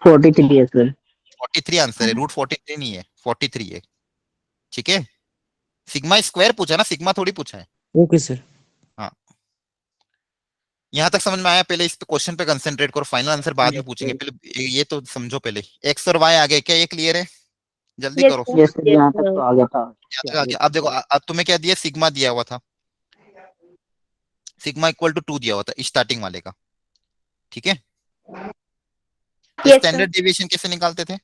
43 है सर. 43 आंसर है, रूट 43 नहीं है, 43 है। ठीक है। सिग्मा स्क्वायर पूछा ना, सिग्मा थोड़ी पूछा है। Okay sir. हाँ, यहाँ तक समझ में आया? पहले इस क्वेश्चन पे कंसेंट्रेट करो, फाइनल आंसर बाद में पूछेंगे, पहले ये तो समझो। पहले एक्स और वाई आ गए क्या? ये क्लियर है? जल्दी यस करो। सर। Yes, sir. यहाँ तक तो आ गया था. यहाँ तक आ गया। अब देखो, अब तुम्हें क्या दिया? सिग्मा दिया हुआ था, सिग्मा इक्वल टू 2 दिया हुआ था स्टार्टिंग वाले का। ठीक है। Yes sir. स्टैंडर्ड डेविएशन कैसे निकालते थे?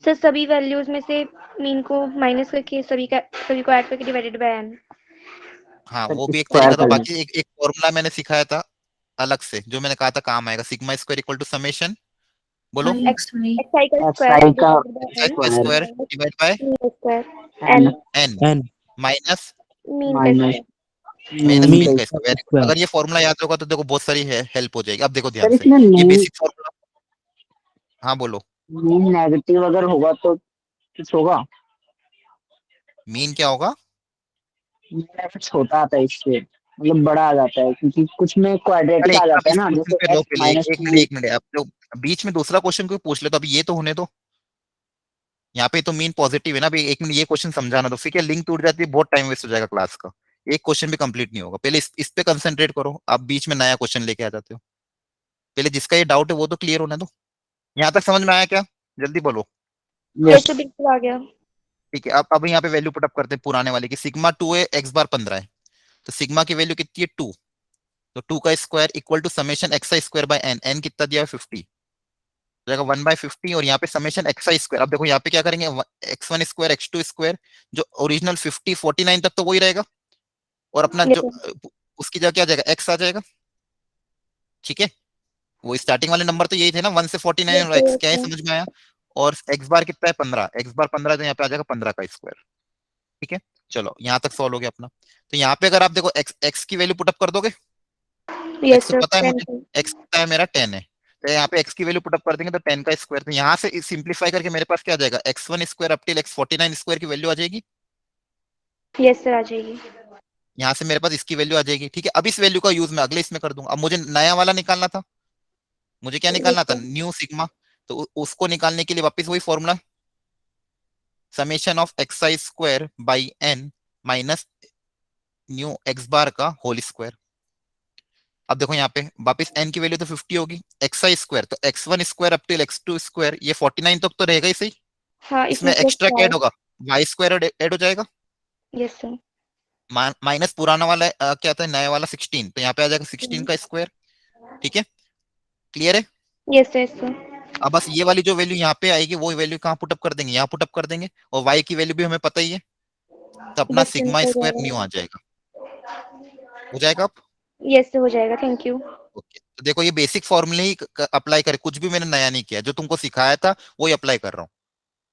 सर सभी वैल्यूज में से मीन को माइनस करके सभी को ऐड करके डिवाइडेड बाय n। हाँ, सर वो भी एक स्क्वायर तरीका था। करना. बाकी एक फॉर्मूला मैंने सिखाया था अलग से, जो मैंने कहा था काम आएगा। Sigma square equal to summation, बोलो, XY. xi का SI स्क्वायर का divided by n square divide by mean square N n n N minus mean का minus square. Minus mean mean का. का स्क्वायर। स्क्वायर। अगर ये फॉर्मूला याद होगा तो देखो बहुत सारी हेल्प हो जाएगी। अब देखो ध्यान सर से, इसमें ये मीन बेसिक फॉर्मूला। हाँ बोलो। मीन नेगेटिव अगर होगा तो कुछ होगा. मीन क्या होगा? मीन अगर छोटा आता है इससे मतलब बड़ा आ जाता है क्योंकि कुछ में क्वाड्रेटिक अरे आ जाता है इस ना, क्वेश्चन पे जैसे लो x पहले, माइनस एक मिनट 2. एक मिनट। अब तो बीच में दूसरा क्वेश्चन कोई पूछ ले तो अभी ये तो होने दो। यहाँ पे तो मीन पॉजिटिव है ना। अभी एक मिनट ये क्वेश्चन समझाना दो, फिर क्या लिंक टूट जाती है, बहुत टाइम वेस्ट हो जाएगा क्लास का। एक क्वेश्चन भी कंप्लीट नहीं होगा। पहले इस पे कंसेंट्रेट करो, आप बीच में नया क्वेश्चन लेके आ जाते हो। पहले जिसका ये डाउट है वो तो क्लियर होने दो। यहाँ तक समझ में आया क्या? जल्दी बोलो। यस सर, बिल्कुल आ गया। ठीक है। अब यहाँ पे वैल्यू पुटअप करते हैं पुराने वाले की। सिग्मा 2 है, एक्स बार 15 है, तो सिग्मा की वैल्यू कितनी है? 2। तो 2 का square equal to summation x i square by n. N कितना दिया है? 50 जाएगा 1/50। और यहाँ पे समेशन एक्स आई स्क्वायर। अब देखो यहाँ पे क्या करेंगे? x1 स्क्वायर x2 स्क्वायर, जो ओरिजिनल 50 49 तक तो वही रहेगा, और अपना यस जो सर। उसकी जगह क्या आ जाएगा? x आ जाएगा। ठीक है। वो स्टार्टिंग वाले नंबर तो यही थे ना 1 से 49 और Yes, x yes, क्या है yes. समझ में आया। और x बार कितना है 15, x बार 15 तो यहाँ पे आ जाएगा 15 का स्क्वायर। ठीक है चलो यहाँ तक सॉल्व हो गया अपना। तो यहाँ पे अगर आप देखो x की वैल्यू पुटअप कर दोगे, Yes, x तो sir. पता है 10. मुझे, x पता है मेरा 10 है, तो यहाँ पे x की वैल्यू पुटअप कर देंगे तो 10 का स्क्वायर। तो यहाँ से सिंप्लीफाई करके मेरे पास क्या आ जाएगा, x1 square up till x49 square की वैल्यू आ जाएगी। Yes, sir. आ जाएगी. यहाँ से मेरे पास इसकी वैल्यू आ जाएगी। ठीक है अब इस वैल्यू का यूज मैं अगले इसमें कर दूंगा। अब मुझे नया वाला निकालना था, मुझे क्या Yes, निकालना था, sir. New sigma. तो उसको निकालने के लिए वापस वही formula, summation of x i square by N minus new x bar का होल स्क्वायर। अब देखो यहाँ पे वापस n की वैल्यू तो 50 होगी, एक्स आई स्क्वायर तो x1 square up till x2 square, ये 49 तक तो रहेगा ही सही। हाँ, इसमें इसमें प्लस एक्स्ट्रा क्या ऐड 5. होगा, y स्क्वायर ऐड हो जाएगा, Yes, sir. माइनस पुराना वाला क्या था नया वाला 16, तो यहाँ पे आ जाएगा 16 का स्क्वायर। ठीक है क्लियर है। Yes, yes, sir. अब बस ये वाली जो वैल्यू यहाँ पे आएगी वो वैल्यू कहाँ पुटअप कर देंगे, यहाँ पुटअप कर देंगे, और y की वैल्यू भी हमें पता ही है, तो अपना बस सिग्मा हो स्क्वायर जाएगा. न्यू आ जाएगा। हो जाएगा अब। Yes, sir. हो जाएगा. Thank you. ओके तो देखो ये बेसिक फॉर्मूले ही अप्लाई करे, कुछ भी मैंने नया नहीं किया, जो तुमको सिखाया था वही अप्लाई कर रहा हूँ।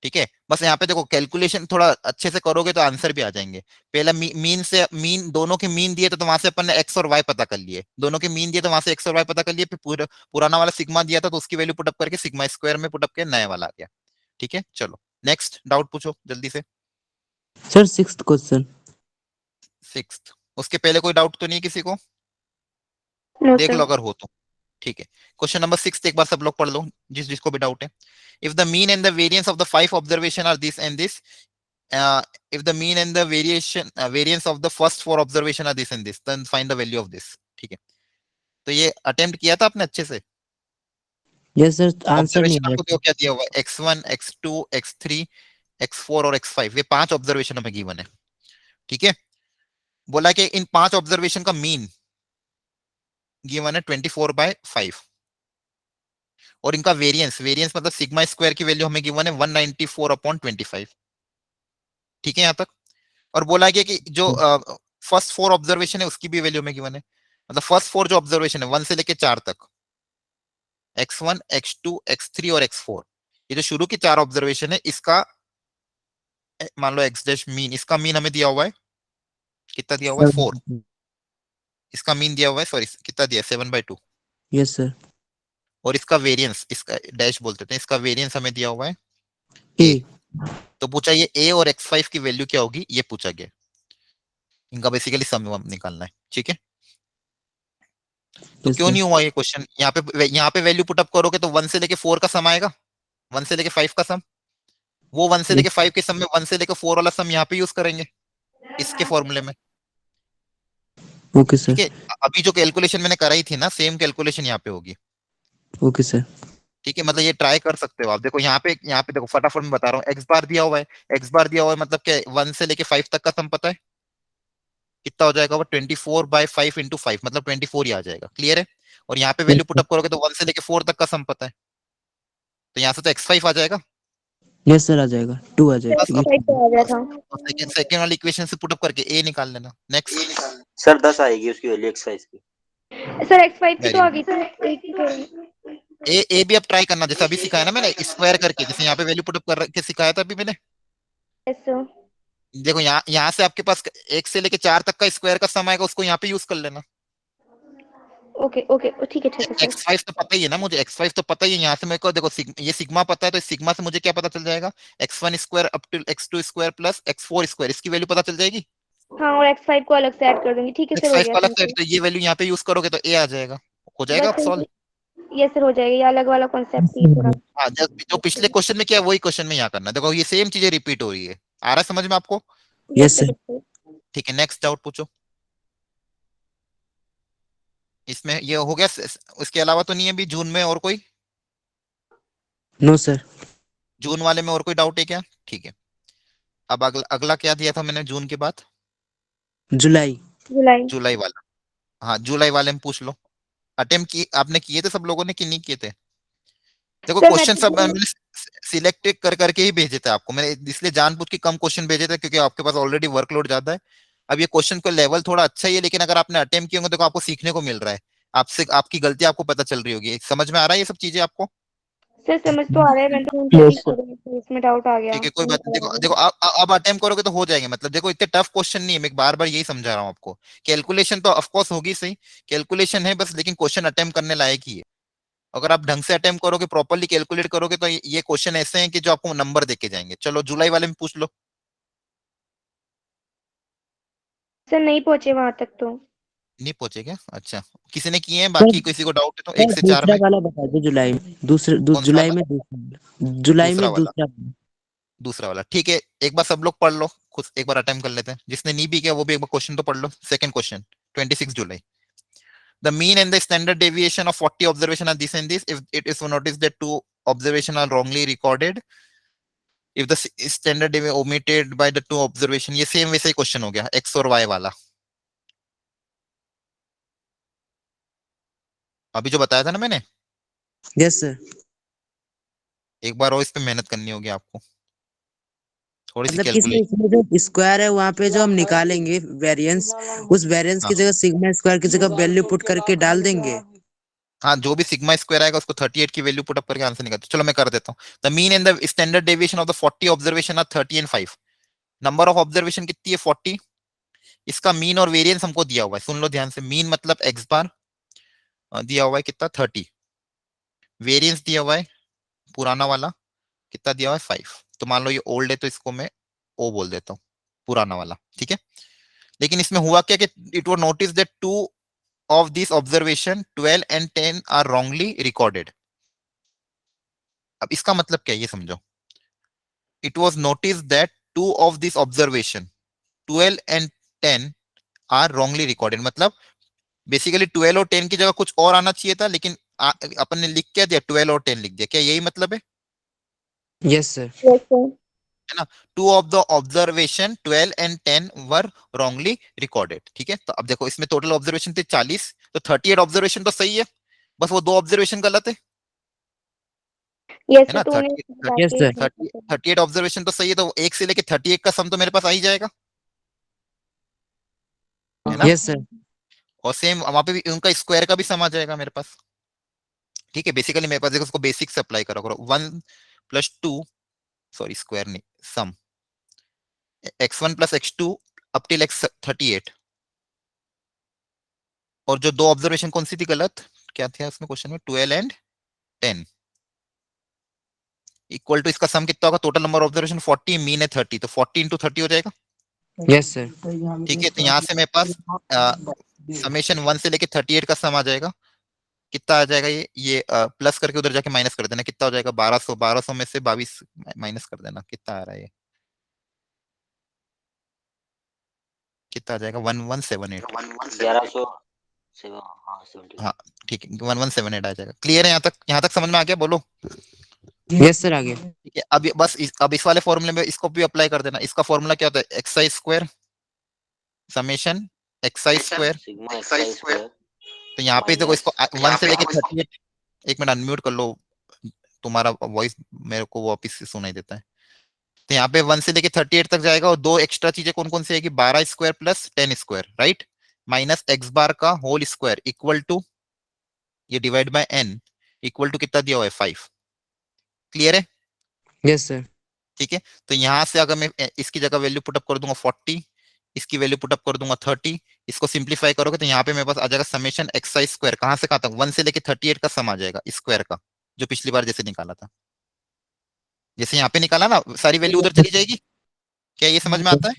ठीक है बस यहाँ पे देखो कैलकुलेशन थोड़ा अच्छे से करोगे तो आंसर भी आ जाएंगे। पहला मीन से मीन, दोनों के मीन दिए तो वहां से अपन ने एक्स और वाई पता कर लिए, दोनों के मीन दिए तो वहां से एक्स और वाई पता कर लिए, फिर पुराना वाला सिग्मा दिया था तो उसकी वैल्यू पुटअप करके सिग्मा स्क्वायर में पुटअप के नया वाला आ गया। ठीक है चलो नेक्स्ट डाउट पूछो जल्दी से। Sir 6th question. 6th उसके पहले कोई डाउट तो नहीं है किसी को, No, देख sir. लो अगर हो तो। ठीक है क्वेश्चन नंबर 6 एक बार सब लोग पढ़ लो जिसको भी डाउट है। If the mean and the variance of the 5 observation are this and this, if the mean and the variance of the first 4 observation are this and this, then find the value of this। ठीक है तो ये attempt किया था आपने अच्छे से। Yes sir answer नहीं ऑब्जर्वेशन आया आपको देखो क्या दिया हुआ है, x1 x2 x3 x4 और x5, ये 5 ऑब्जर्वेशन हमें गिवन है। ठीक है बोला कि इन 5 ऑब्जर्वेशन का मीन गिवन है 24/5, और इनका वेरिएंस, वेरिएंस मतलब सिग्मा स्क्वायर की वैल्यू हमें गिवन है 194/25। ठीक है यहाँ तक। और बोला गया कि जो फर्स्ट 4 ऑब्जर्वेशन है उसकी भी वैल्यू में गिवन है, मतलब फर्स्ट 4 जो ऑब्जर्वेशन है 1 से लेके 4 तक, x1 x2 x3 और x4, ये जो शुरू की 4 ऑब्जर्वेशन है इसका मान लो x डैश मीन, इसका मीन हमें दिया हुआ है, कितना दिया हुआ है 4, इसका मीन दिया हुआ है सॉरी कितना दिया है 7/2, यस सर और इसका वेरिएंस, इसका डैश बोलते थे, इसका वेरिएंस हमें दिया हुआ है ए। तो पूछा ये a और x5 की वैल्यू क्या होगी, ये पूछा गया, इनका बेसिकली सम निकालना है। ठीक है तो Yes, क्यों sir. नहीं हुआ ये क्वेश्चन, यहाँ पे वैल्यू पुटअप करोगे तो 1 से लेके 4 का सम आएगा, 1 से लेके 5 का सम, वो 1 से लेके 5 के सम में 1 से लेके 4 वाला सम यहाँ पे यूज करेंगे इसके फॉर्मूले में। Okay sir. ठीक है अभी जो कैलकुलेशन मैंने कराई थी ना सेम कैलकुलेशन यहाँ पे होगी। Okay sir. ठीक है मतलब ये ट्राई कर सकते हो आप। देखो यहाँ पे देखो फटाफट मैं बता रहा हूँ, एक्स बार दिया हुआ है, एक्स बार दिया हुआ है मतलब क्या 1 से लेके 5 तक का सम पता है कितना हो जाएगा, वो 24/5 इंटू 5 मतलब 24 ही आ जाएगा। क्लियर है। और यहाँ पे वैल्यू पुटअप करोगे तो 1 से लेके 4 तक का सम पता है, तो यहाँ से तो x5 आ जाएगा। यस सर आ जाएगा 2 आ जाएगा। बस अब X5 तो आ गया था. सेकंड वाली इक्वेशन से पुटअप करके a निकाल लेना। नेक्स्ट सर 10 आएगी उसकी वैल्यू एक्स5 की। Sir, X5 की तो आ गई थी. एक की तो. ए भी अब ट्राई करना, जैसे अभी सिखाया ना मैंने स्क्वायर करके, जैसे यहाँ पे वैल्यू पुटअप कर के सिखाया था अभी मैंने। Yes, sir. देखो यहाँ से आपके पास 1 से लेके 4 तक का स्क्वायर का सम आएगा, उसको यहाँ पे यूज कर लेना। Okay, okay. ठीक है सर. x5 तो पता ही है ना मुझे, x5 तो पता ही है, यहाँ से मेरे को देखो ये सिग्मा पता है, तो इस सिग्मा से मुझे क्या पता चल जाएगा, x1 square up to x2 square plus x4 square, इसकी वैल्यू पता चल जाएगी। हाँ और X5 को अलग से ऐड कर दूंगी. ठीक है सर, हो x5 गया. को अलग से, तो ये वैल्यू यहाँ पे यूज करोगे तो a आ जाएगा, हो जाएगा अब सॉल्व। यस सर, हो जाएगा. ये अलग वाला कॉन्सेप्ट ही थोड़ा. हाँ जो पिछले क्वेश्चन में किया वही क्वेश्चन में यहाँ करना है। देखो ये सेम चीजें रिपीट हो रही है, आ रहा है समझ में आपको। Yes sir. ठीक है नेक्स्ट डाउट पूछो। इसमें ये हो गया, उसके अलावा तो नहीं है अभी जून में और कोई, नो सर। जून वाले में और कोई डाउट है क्या। ठीक है अब अगला क्या दिया था मैंने जून के बाद, जुलाई। जुलाई वाला। हाँ जुलाई वाले में पूछ लो, अटेम्प्ट की आपने किए थे सब लोगों ने कि नहीं किए थे। देखो सर, क्वेश्चन सब मैंने सिलेक्ट कर करके ही भेजे थे आपको, मैंने इसलिए जानबूझ के कम क्वेश्चन भेजे थे क्योंकि आपके पास ऑलरेडी वर्कलोड ज्यादा है। अब ये क्वेश्चन का लेवल थोड़ा अच्छा ही है, लेकिन अगर आपने अटेम्प्ट किए होंगे तो आपको सीखने को मिल रहा है। आपसे आपकी गलती आपको पता चल रही होगी। समझ में आ रहा है ये सब चीजें आपको? सर समझ तो आ रहा है, मैंने तो यस सर। तो इसमें डाउट आ गया। ठीक है, कोई बात नहीं। देखो देखो, अब अटेम्प्ट करोगे तो हो जाएंगे। मतलब देखो, इतने टफ क्वेश्चन नहीं है, मैं बार बार यही समझा रहा हूँ आपको। कैलकुलेशन तो ऑफ कोर्स होगी सही, कैलकुलेशन है बस, लेकिन क्वेश्चन अटेम्प्ट करने लायक ही है। अगर आप ढंग से अटेम्प्ट करोगे, प्रॉपरली कैलकुलेट करोगे, तो ये क्वेश्चन ऐसे हैं कि जो आपको नंबर देके जाएंगे। चलो जुलाई वाले में पूछ लो। सर नहीं पहुंचे वहां तक तो। नहीं पहुंचे क्या? अच्छा, किसी ने किए हैं? सर बाकी किसी को डाउट है तो 1 सर से 4 दूसरा में? वाला बता दो, जुलाई में कौन सा जुलाई वाला? में जुलाई दूसरा में वाला। दूसरा। दूसरा वाला ठीक है। एक बार सब लोग पढ़ लो, खुद एक बार अटेम्प्ट कर लेते हैं। जिसने नहीं भी किया वो भी एक बार क्वेश्चन तो पढ़ लो। सेकंड क्वेश्चन, 26 जुलाई। The mean and the standard deviation of 40 observation are this and this. If it is noticed that 2 observation are wrongly recorded, if the standard deviation omitted by the 2 observation, ये same वैसे ही question हो गया x और y वाला, अभी जो बताया था ना मैंने। Yes sir. एक बार और इस पे मेहनत करनी होगी आपको, थोड़ी सी मतलब किसी कैलकुलेट। इसमें जो स्क्वायर है वहां पे जो हम निकालेंगे वेरिएंस, उस वेरिएंस की हाँ जगह सिग्मा स्क्वायर की जगह वैल्यू पुट करके डाल देंगे। हाँ, जो भी सिग्मा स्क्वायर आएगा उसको 38 की वैल्यू पुट अप करके आंसर निकालते। चलो मैं कर देता हूँ। The mean and the standard deviation of the 40 observation are 30 and 5। Number of observation कितनी है? 40। इसका मीन और वेरिएंस हमको दिया हुआ है, सुन लो ध्यान से। मीन मतलब एक्स बार दिया हुआ है कितना? 30। वेरिएंस दिया हुआ है पुराना वाला, कितना दिया हुआ है? 5। तो मान लो ये ओल्ड है तो इसको मैं ओ बोल देता हूँ, पुराना वाला। ठीक है। लेकिन इसमें हुआ क्या कि it was notice that 2 of these observation 12 and 10 are wrongly recorded। अब इसका मतलब क्या है ये समझो। It was noticed that 2 of these observation 12 and 10 are wrongly recorded। मतलब बेसिकली 12 और 10 की जगह कुछ और आना चाहिए था, लेकिन अपन ने लिख क्या दिया? 12 और 10 लिख दिया। क्या यही मतलब है? Yes sir. Yes sir. है ना? 2 of the observation 12 and 10 were wrongly recorded। ठीक है। तो अब देखो, इसमें टोटल ऑब्जर्वेशन थे 40, तो 38 ऑब्जर्वेशन तो सही है, बस वो 2 ऑब्जर्वेशन गलत है। यस है सर, ना? तो उन्हें 30 यस सर। 38 ऑब्जर्वेशन तो सही है, तो 1 से लेके 38 का सम तो मेरे पास आ ही जाएगा। है ना? Yes sir. और सेम वहां पे भी उनका स्क्वायर का भी सम आ जाएगा मेरे पास। ठीक है। बेसिकली मेरे पास देखो, उसको बेसिक से अप्लाई करो करो 1 + 2, सॉरी स्क्वायर नहीं, सम x1 + x2 up till x38। और जो 2 ऑब्जर्वेशन कौन सी थी गलत? क्या था उसमें क्वेश्चन में? 12 एंड 10 इक्वल टू, इसका सम कितना होगा? टोटल नंबर ऑब्जर्वेशन 40, मीन है 30, तो 40 × 30 हो जाएगा। Yes sir. ठीक है। तो यहाँ से मेरे पास समेशन 1 से लेके 38 का सम आ जाएगा। कितना आ जाएगा? ये प्लस करके उधर जाके माइनस कर देना। कितना हो जाएगा? 1200। 1200 में से 22 माइनस कर देना। कितना आ रहा है ये? कितना आ जाएगा? 1178। 1100 हाँ 70। हाँ ठीक है, 1178 आ जाएगा। क्लियर है यहाँ तक? यहाँ तक समझ में आ गया? बोलो। यस सर, आगे। ठीक है। अब बस अब इस वाले फॉर्मूले में इसको भी अप्लाई कर देना। इसका फॉर्मूला क्या होता है? X i square summation x i square. Sigma x square तो यहाँ पे देखो, इसको 1 से लेके माइनस 38। एक मिनट अनम्यूट कर लो, तुम्हारा वॉइस मेरे को वापिस से सुनाई देता है। तो यहाँ पे 1 से लेके 38 तक जाएगा, और 2 एक्स्ट्रा चीजें कौन कौन सी आएगी? 12 square plus 10 square, right? Minus x bar का होल स्क्वायर इक्वल टू, ये divide by N equal to कितना दिया हुआ है? 5। क्लियर है? Yes sir. ठीक है। तो यहाँ से अगर मैं इसकी जगह वैल्यू पुटअप कर दूंगा 40, इसकी वैल्यू पुटअप कर दूंगा 30, इसको सिंप्लीफाई करोगे तो यहाँ पे मेरे पास आ जाएगा समेशन एक्स आई स्क्वायर। कहाँ से कहाँ तक? 1 से लेके 38 का सम आ जाएगा स्क्वायर का, जो पिछली बार जैसे निकाला था। जैसे यहाँ पे निकाला ना, सारी वैल्यू उधर चली जाएगी। क्या ये समझ में आता है?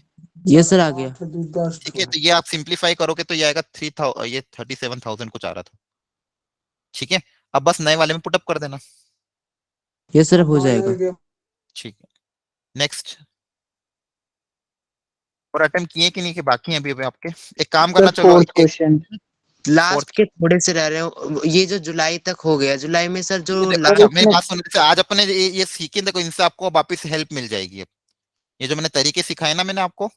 यस सर, आ गया। ठीक है। तो ये आप सिंप्लीफाई करोगे तो ये आएगा 3000, ये 37,000 कुछ आ रहा था। ठीक है। अब बस नए वाले में पुटअप कर देना। यस सर, हो जाएगा। ठीक है। नेक्स्ट। और अटेम्प्ट किए कि नहीं, कि बाकी हैं अभी आपके? एक काम करना, चलो फोर्थ क्वेश्चन। लास्ट के थोड़े से रह रहे हो, ये जो जुलाई तक हो गया, जुलाई में सर जो अच्छा मेरी बात सुनो। जैसे आज अपने ये सीखे, देखो इनसे आपको वापस हेल्प मिल जाएगी। अब ये जो मैंने तरीके सिखाए ना मैंने आपको,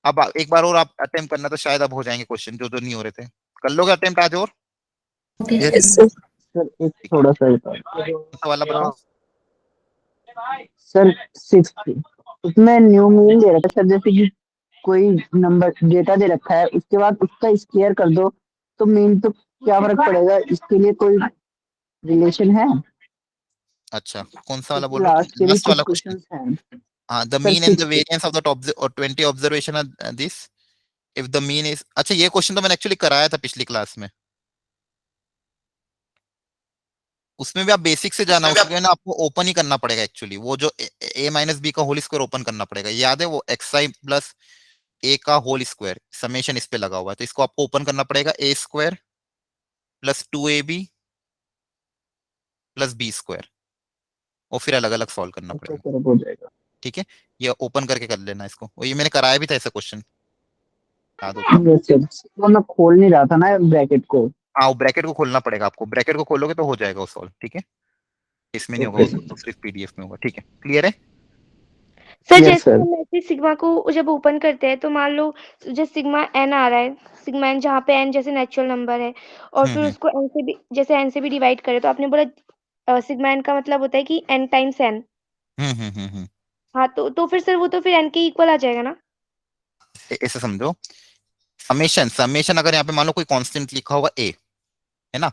अब एक बार और आप अटेम्प्ट करना, तो शायद अब हो जाएंगे क्वेश्चन जो जो नहीं हो रहे थे। कर लोगे अटेम्प्ट आज? और यस सर एक थोड़ा सा कौन सा वाला बताओ? सर 6 उसमें न्यू मीन दे रखा है सर, जैसे कि कोई नंबर डेटा दे रखा है, उसके बाद उसका स्क्वायर कर दो तो मीन तो क्या फर्क पड़ेगा, इसके लिए कोई रिलेशन है? अच्छा कौन सा वाला बोल रहे हो लास्ट तुम, के भी लास्ट कुछ वाला क्वेश्चन? क्वेश्चंस हैं हाँ, the sir, mean and the 6 variance of the top 20 observation are this, if the mean is, अच्छा ये क्वेश्चन तो मैंने एक्चुअली कराया था पिछली क्लास में, उसमें भी आप बेसिक से जाना, उसके ना आपको ओपन ही करना पड़ेगा एक्चुअली, वो जो ए माइनस बी का होल स्क्वायर ओपन करना पड़ेगा, याद है वो एक्स आई प्लस ए का होल स्क्वायर समेशन इस पे लगा हुआ है, तो इसको आपको ओपन करना पड़ेगा, a square plus 2ab plus b square, और फिर अलग अलग सॉल्व करना अच्छा पड़ेगा। सर, हो जाएगा। ठीक है, ये ओपन करके कर लेना इसको, और ये मैंने कराया भी था ऐसा क्वेश्चन, याद हो तो। यस सर, वो मैं खोल नहीं रहा था ना ब्रैकेट को। हाँ वो ब्रैकेट को खोलना पड़ेगा आपको, ब्रैकेट को खोलोगे तो हो जाएगा वो सॉल्व, ठीक है, इसमें नहीं होगा, ओके वो दूसरी पीडीएफ में होगा, ठीक है, क्लियर है? सर यस जैसे सर। हम ऐसे सिग्मा को जब ओपन करते हैं तो मान लो जैसे सिग्मा एन आ रहा है, सिग्मा एन जहाँ पे एन जैसे नेचुरल नंबर है, और फिर हम्म उसको एन से भी, जैसे एन से भी डिवाइड करें, तो आपने बोला सिग्मा एन का मतलब होता है कि एन टाइम्स एन। हम्म। हाँ, तो फिर सर वो तो फिर एन के इक्वल आ जाएगा ना? ऐसे समझो, समेशन समेशन अगर यहाँ पे मान लो कोई कांस्टेंट लिखा हुआ ए, है ना,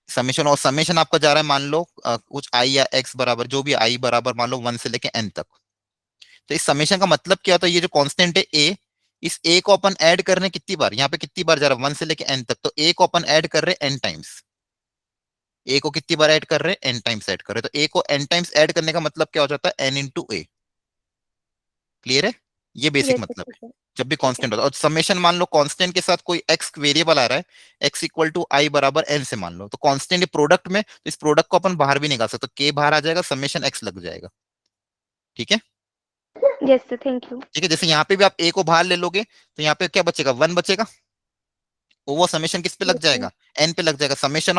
समेशन, और समेशन आपका जा रहा है मान लो कुछ आई या एक्स बराबर, जो भी आई बराबर मान लो 1 से लेके एन तक, तो इस समेशन का मतलब क्या होता है, ये जो कांस्टेंट है ए, इस ए को अपन ऐड कर रहे हैं कितनी बार, यहाँ पे कितनी बार जा रहा है 1 से लेके एन तक, तो ए को अपन ऐड कर रहे हैं एन टाइम्स, ए को कितनी बार ऐड कर रहे हैं, एन टाइम्स ऐड कर रहे हैं, तो ए को एन टाइम्स ऐड करने का मतलब क्या हो जाता है, एन इंटू ए, क्लियर है, ये बेसिक यस सर, मतलब ठीक है है। जब भी ठीक है। कांस्टेंट होता है, और समेशन मान लो कांस्टेंट के साथ कोई एक्स वेरिएबल आ रहा है, एक्स इक्वल टू आई बराबर एन से मान लो, तो कांस्टेंट प्रोडक्ट में, तो इस प्रोडक्ट को अपन बाहर भी निकाल सकते, तो के बाहर आ जाएगा, समेशन एक्स लग जाएगा, ठीक है। Yes sir, thank you. ठीक है, जैसे यहाँ पे भी आप ए को बाहर ले लोगे, तो यहाँ पे क्या बचेगा, 1 बचेगा, वो समेशन किस पे लग यस सर। जाएगा, एन पे लग जाएगा, समेशन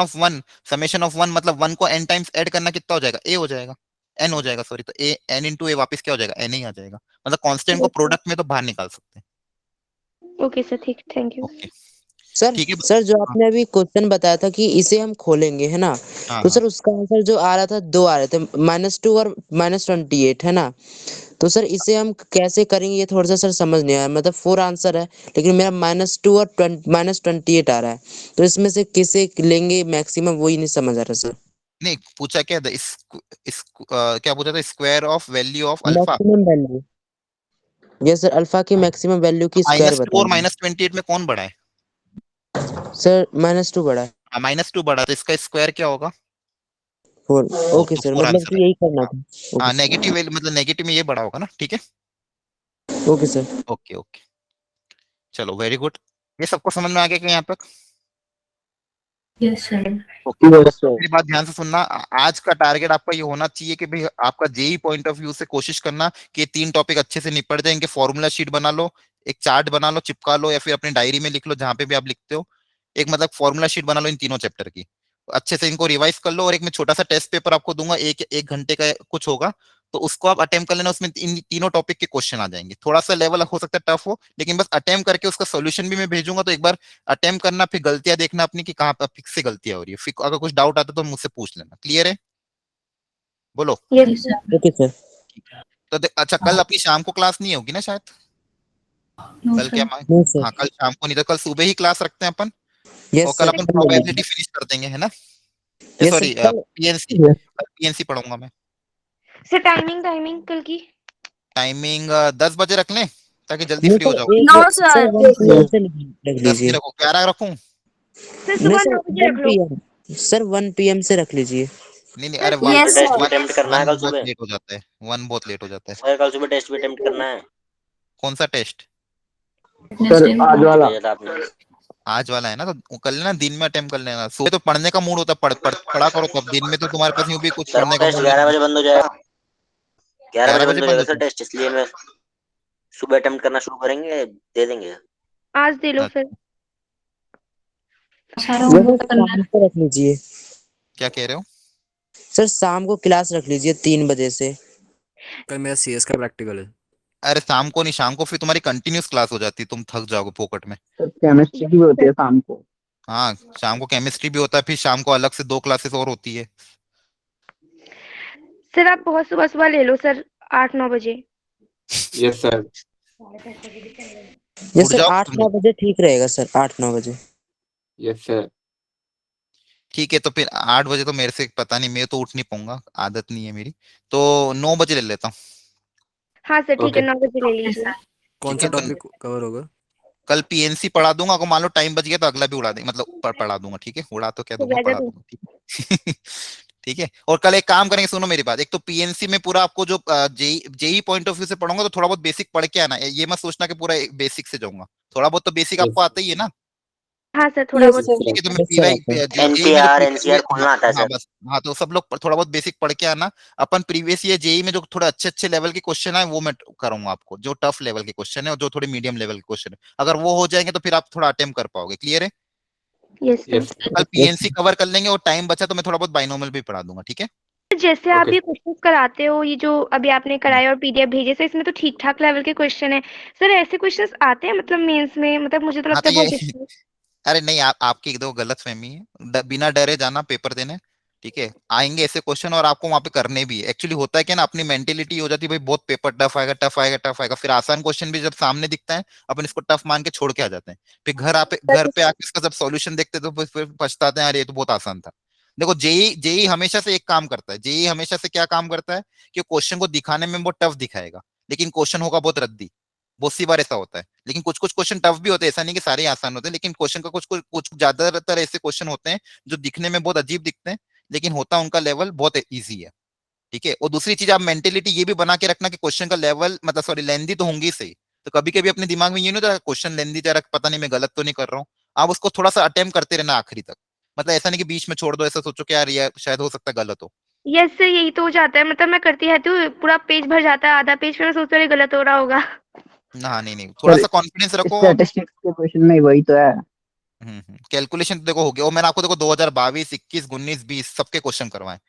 ऑफ वन मतलब 1 को एन टाइम्स ऐड करना कितना हो जाएगा, ए हो जाएगा, एन हो जाएगा सॉरी, तो ए एन इंटू ए वापिस क्या हो जाएगा, एन ही आ जाएगा, मतलब कांस्टेंट को यस सर। प्रोडक्ट में तो बाहर निकाल सकते हैं। ओके सर, ठीक, थैंक यू। ओके सर ठीक है। सर जो हाँ आपने अभी क्वेश्चन बताया था कि इसे हम खोलेंगे, है ना, हाँ तो हाँ। सर उसका आंसर जो आ रहा था, दो आ रहे थे, -2 और -28, है ना, तो सर इसे हम कैसे करेंगे, ये थोड़ा सा सर समझ नहीं आया, मतलब 4 आंसर है, लेकिन मेरा -2 और -28 आ रहा है, तो इसमें से किसे लेंगे मैक्सिमम, वही नहीं समझ आ रहा सर। नहीं पूछा क्या था, क्या पूछा था, square of value of alpha, maximum value, yes sir, alpha की मैक्सिमम वैल्यू की स्क्वायर -2 और बताना है। -28 में कौन बड़ा है, सर -2 बड़ा है। -2 बड़ा, तो इसका स्क्वायर क्या होगा, 4, 4, ओके तो सर, 4 मतलब आंसर है। कि यही करना हाँ था। ओके हाँ, सर, नेगेटिव वैल्यू मतलब नेगेटिव में ये बड़ा होगा ना, ठीक है। Okay sir. ओके ओके, चलो वेरी गुड, ये सबको समझ में आ गया कि यहाँ तक? Yes sir. ओके, तो यस सर। मेरी बात ध्यान से सुनना, आज का टारगेट आपका ये होना चाहिए कि भाई आपका जेई पॉइंट ऑफ व्यू से कोशिश करना कि ये 3 टॉपिक अच्छे से निपट जाए, इनके फॉर्मूला शीट बना लो, एक चार्ट बना लो, चिपका लो, या फिर अपनी डायरी में लिख लो, जहां पे भी आप लिखते हो, एक मतलब फॉर्मूला शीट बना लो इन तीनों चैप्टर की, अच्छे से इनको रिवाइज कर लो, और एक मैं छोटा सा टेस्ट पेपर आपको दूंगा, एक घंटे का कुछ होगा, तो उसको आप अटेम्प्ट कर लेना, उसमें इन तीनों टॉपिक के क्वेश्चन आ जाएंगे, थोड़ा सा लेवल हो सकता है टफ हो, लेकिन बस अटेम्प्ट करके उसका सोल्यूशन भी मैं भेजूंगा, तो एक बार अटेम्प्ट करना, फिर गलतियां देखना अपनी कि कहाँ पे फिक्स से गलतियां हो रही है, फिर अगर कुछ डाउट आता तो मुझसे पूछ लेना, क्लियर है, बोलो। Yes yes sir. Sir. Okay sir. तो अच्छा कल अपनी शाम को क्लास नहीं होगी ना शायद, नो कल क्या सर। नहीं सर। हाँ कल शाम को नहीं, तो कल सुबह ही क्लास रखते हैं अपन, और यस कल सर, अपन कर प्रोबेबिलिटी लीजिए। फिनिश कर देंगे, है ना, यस सर, सॉरी कल। पीएनसी, यस कल पीएनसी पढ़ाऊंगा मैं, सर टाइमिंग टाइमिंग कल की? टाइमिंग 10 बजे रख लें ताकि जल्दी नहीं फ्री हो सर, जाओ, no sir sir. 1 PM yes से रख 10 नहीं लीजिए। रखो, 11 रखूं, सर नहीं सुबह सर, 9 बजे 1 रख लो। PM, सर 1 PM से रख लीजिए। नहीं नहीं, सर अरे सुबह वन यस सुबह टेस्ट भी सर। वन अटेम्प्ट करना है वन कल बहुत सुबह, लेट हो जाता है, 1 बहुत लेट हो जाता है, और कल सुबह टेस्ट भी अटेम्प्ट करना है। कौन सा टेस्ट, सर, आज जो वाला। भेजा था आपने। आज वाला है ना, तो वो कर लेना, दिन में अटेम्प्ट कर लेना, सुबह तो पढ़ने का मूड होता है, पढ़ा करो, तब दिन में तो तुम्हारे पास यूं भी कुछ सर वो पढ़ने का टेस्ट मूड नहीं 11 होता, बजे बंद हो जाएगा, 11 11 बजे बजे बंद हो बंद जाएगा होता सर टेस्ट, इसलिए मैं सुबह अटेम्प्ट करना शुरू करेंगे, दे देंगे। आज दे लो है। फिर। सारा यस होमवर्क सर, करना शाम है। को रख लीजिए। क्या कह रहे हो, सर शाम को क्लास रख लीजिए 3 बजे से। कल मेरा सीएस का प्रैक्टिकल है। अरे शाम को नहीं, शाम को फिर तुम्हारी कंटिन्यूस क्लास हो जाती है, तुम थक जाओगे फोकट में, सर केमिस्ट्री की भी होती है शाम को। हाँ शाम को केमिस्ट्री भी होता है, फिर शाम को अलग से 2 क्लासेस और होती है, सर आप बहुत सुबह सुबह ले लो सर, 8-9 बजे। Yes sir. यस उठ सर, जाओ 8-9 बजे ठीक रहेगा सर, 8-9 बजे। Yes sir. ठीक है, तो फिर 8 बजे तो मेरे से पता नहीं, मैं तो उठ नहीं पाऊंगा, आदत नहीं है मेरी, तो 9 बजे ले लेता हूँ। हाँ सर ठीक है, ओके 9 बजे ले ओके लीजिए। सर। कौन ठीक सा है, तो टॉपिक कवर होगा? कल पीएनसी पढ़ा दूंगा, अगर मान लो टाइम बच गया तो अगला भी उड़ा देंगे, मतलब पढ़ा दूंगा, ठीक है, उड़ा तो क्या तो दूंगा, रहने पढ़ा दो। दूंगा, ठीक है। ठीक है, और कल एक काम करेंगे, सुनो मेरी बात, एक तो पीएनसी में पूरा आपको जो जेई पॉइंट ऑफ व्यू से पढ़ूंगा, तो थोड़ा बहुत बेसिक पढ़ के आना, ये मत सोचना कि पूरा बेसिक से जाऊंगा, थोड़ा बहुत तो बेसिक आपको आता ही है ना। हाँ सर, थोड़ा यस बहुत। सर। ठीक है, तो मैं यस सर आता है। जेई में जो एनसीआर प्रीवियस एनसीआर हाँ, खोलना आता है हाँ सर। बस, हाँ तो सब लोग थोड़ा बहुत बेसिक पढ़ के आना। अपन प्रीवियस ईयर जेई में जो थोड़े अच्छे अच्छे लेवल के क्वेश्चन है वो मैं करूंगा आपको, जो टफ लेवल के क्वेश्चन है और जो थोड़े मीडियम लेवल के क्वेश्चन है, अगर वो हो जाएंगे तो फिर आप थोड़ा अटेम्प्ट कर पाओगे। क्लियर है? Yes sir. यस कल पीएनसी कवर कर लेंगे, और टाइम बचा तो मैं थोड़ा बहुत बाइनोमियल भी पढ़ा दूंगा, ठीक है। जैसे आप ओके ये क्वेश्चंस कराते हो, ये जो अभी आपने कराए और पीडीएफ भेजे, सर इसमें तो ठीक ठाक लेवल के क्वेश्चन है। सर ऐसे क्वेश्चंस आते हैं मतलब मेंस में, मतलब मुझे तो हाँ लगता तो है ये बहुत डिफिकल्ट। अरे नहीं, आपकी एक दो गलत फहमी है, बिना डरे जाना पेपर देने, ठीक है, आएंगे ऐसे क्वेश्चन और आपको वहां पे करने भी है। एक्चुअली होता है क्या ना, अपनी मेंटेलिटी हो जाती है भाई बहुत पेपर टफ आएगा, टफ आएगा, टफ आएगा, फिर आसान क्वेश्चन भी जब सामने दिखता है अपन इसको टफ मान के छोड़ के आ जाते हैं, फिर घर पे आके इसका जब सॉल्यूशन देखते हैं तो फिर पछताते हैं, अरे ये तो बहुत आसान था। देखो जेई जेई हमेशा से एक काम करता है, जेई हमेशा से क्या काम करता है कि क्वेश्चन को दिखाने में बहुत टफ दिखाएगा, लेकिन क्वेश्चन होगा बहुत रद्दी। बहुत सी बार ऐसा होता है, लेकिन कुछ कुछ क्वेश्चन टफ भी होते हैं, ऐसा नहीं कि सारे ही आसान होते हैं, लेकिन क्वेश्चन का कुछ कुछ कुछ ज्यादातर ऐसे क्वेश्चन होते हैं जो दिखने में बहुत अजीब दिखते हैं, लेकिन होता उनका लेवल बहुत इजी है। ठीक है, और दूसरी चीज आप मेंटेलिटी ये भी बना के रखना कि क्वेश्चन का लेवल मतलब सॉरी लेंदी तो होंगी सही, तो कभी कभी अपने दिमाग में ये नहीं होता क्वेश्चन लेंदी जा रहा, पता नहीं मैं गलत तो नहीं कर रहा हूँ, आप उसको थोड़ा सा अटेम्प्ट करते रहना आखिरी तक, मतलब ऐसा नहीं कि बीच में छोड़ दो, ऐसा सोचो कि यार ये शायद हो सकता है गलत हो। यस सर, यही तो हो जाता है, मतलब मैं करती रहती हूँ, पूरा पेज भर जाता है, आधा पेज, फिर मैं सोचती हूँ अरे गलत हो रहा होगा। ना नहीं नहीं, थोड़ा सर सा कॉन्फिडेंस रखो। स्टैटिस्टिक्स के क्वेश्चन में वही तो है। कैलकुलेशन तो देखो हो गया, और मैंने आपको देखो 2022 21 19 20 सबके क्वेश्चन करवाए,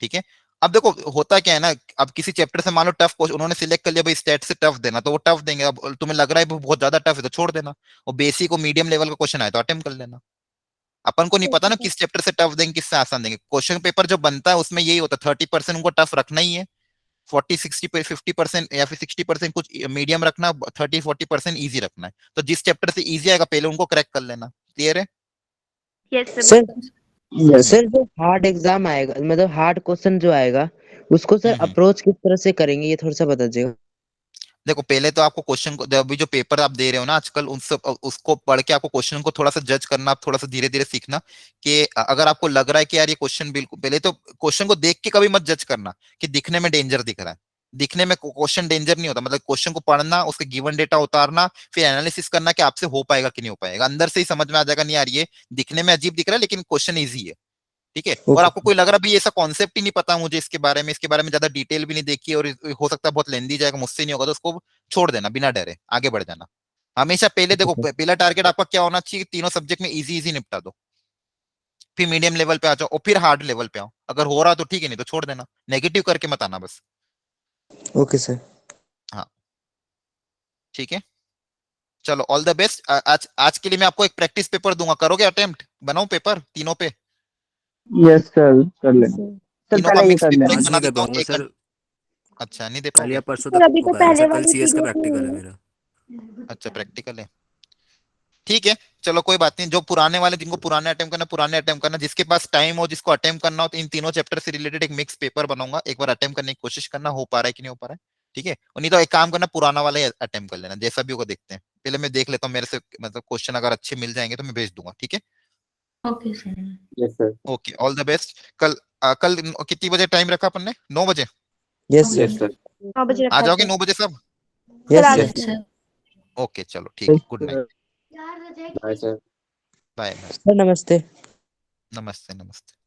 ठीक है। अब देखो होता क्या है ना, अब किसी चैप्टर से मान लो टफ क्वेश्चन उन्होंने सिलेक्ट कर लिया भाई स्टैट से टफ देना, तो वो टफ देंगे, अब तुम्हें लग रहा है बहुत ज्यादा टफ है तो छोड़ देना, और बेसिक और मीडियम लेवल का क्वेश्चन आए तो अटेम्प्ट कर लेना। अपन को नहीं पता ना किस चैप्टर से टफ देंगे किससे आसान देंगे, क्वेश्चन पेपर जो बनता है उसमें यही होता है 30% उनको टफ रखना ही है, 40 60 50% या फिर 60% कुछ मीडियम रखना, 30 40% ईजी रखना है, तो जिस चैप्टर से ईजी आएगा पहले उनको क्रैक कर लेना। क्लियर है? यस सर, सर बिल्कुल। यस सर जो हार्ड एग्जाम आएगा मतलब हार्ड क्वेश्चन जो आएगा उसको सर हम्म। अप्रोच किस तरह से करेंगे ये थोड़ा सा बता दीजिएगा। देखो पहले तो आपको क्वेश्चन को, अभी जो पेपर आप दे रहे हो ना आजकल, उन सब उसको पढ़ के आपको क्वेश्चन को थोड़ा सा जज करना, आप थोड़ा सा धीरे धीरे सीखना कि अगर आपको लग रहा है कि यार ये क्वेश्चन बिल्कुल, पहले तो क्वेश्चन को देख के कभी मत जज करना कि दिखने में डेंजर दिख रहा है, दिखने में क्वेश्चन डेंजर नहीं होता, मतलब क्वेश्चन को पढ़ना, उसके गिवन डेटा उतारना, फिर एनालिसिस करना कि आपसे हो पाएगा कि नहीं हो पाएगा, अंदर से ही समझ में आ जाएगा नहीं यार ये दिखने में अजीब दिख रहा है लेकिन क्वेश्चन ईजी है। ठीक है, और ओके आपको कोई लग रहा भाई ऐसा कॉन्सेप्ट ही नहीं पता मुझे इसके बारे में ज्यादा डिटेल भी नहीं देखी और हो सकता है बहुत लेंदी जाएगा मुझसे नहीं होगा, तो उसको छोड़ देना, बिना डरे आगे बढ़ जाना। हमेशा पहले देखो पहला टारगेट आपका क्या होना चाहिए, तीनों सब्जेक्ट में इजी इजी निपटा दो, फिर मीडियम लेवल पे आ जाओ और फिर हार्ड लेवल पे आओ, अगर हो रहा तो ठीक है, नहीं तो छोड़ देना, नेगेटिव करके मत आना बस। Okay sir. हाँ ठीक है, चलो ऑल द बेस्ट। आज आज के लिए मैं आपको एक प्रैक्टिस पेपर दूंगा, करोगे अटेम्प्ट, बनाओ पेपर तीनों पे, यस सर, कर लेना सर, तीनों का पहले ये मिक्स कर पेपर लेना। एक आज बना नहीं कर देता हूँ पाऊंगा एक सर, अच्छा नहीं दे कल या पाओगे? परसों सर तक अभी हो तो पाएगा पहले सर, कल वाली सीएस का पीडीएफ प्रैक्टिकल है नहीं मेरा। अच्छा प्रैक्टिकल है, ठीक है, चलो कोई बात नहीं, जो पुराने वाले जिनको पुराने अटेम्प्ट करना पुराने अटेम्प्ट करना, जिसके पास टाइम हो जिसको अटेम्प्ट करना हो, तो इन तीनों चैप्टर से रिलेटेड एक मिक्स पेपर बनाऊंगा, एक बार अटेम्प्ट करने की कोशिश करना, हो पा रहा है कि नहीं हो पा रहा है, ठीक है, और नहीं तो एक काम करना पुराना वाला ही अटेम्प्ट कर लेना, जैसा भी होगा देखते हैं, पहले मैं देख लेता हूँ मेरे से मतलब क्वेश्चन अगर अच्छे मिल जाएंगे तो मैं भेज दूंगा, ठीक है। Okay sir. Yes sir. Okay all the best. कल कल कितनी बजे टाइम रखा अपन ने, 9 बजे? Yes yes sir. सर। 9 बजे आ रखा है जाओगे सर। 9 बजे सब? सर यस आ सर। यस जाइए। सर। ओके चलो ठीक है, good night, bye sir. Bye bye. Sir नमस्ते। नमस्ते नमस्ते।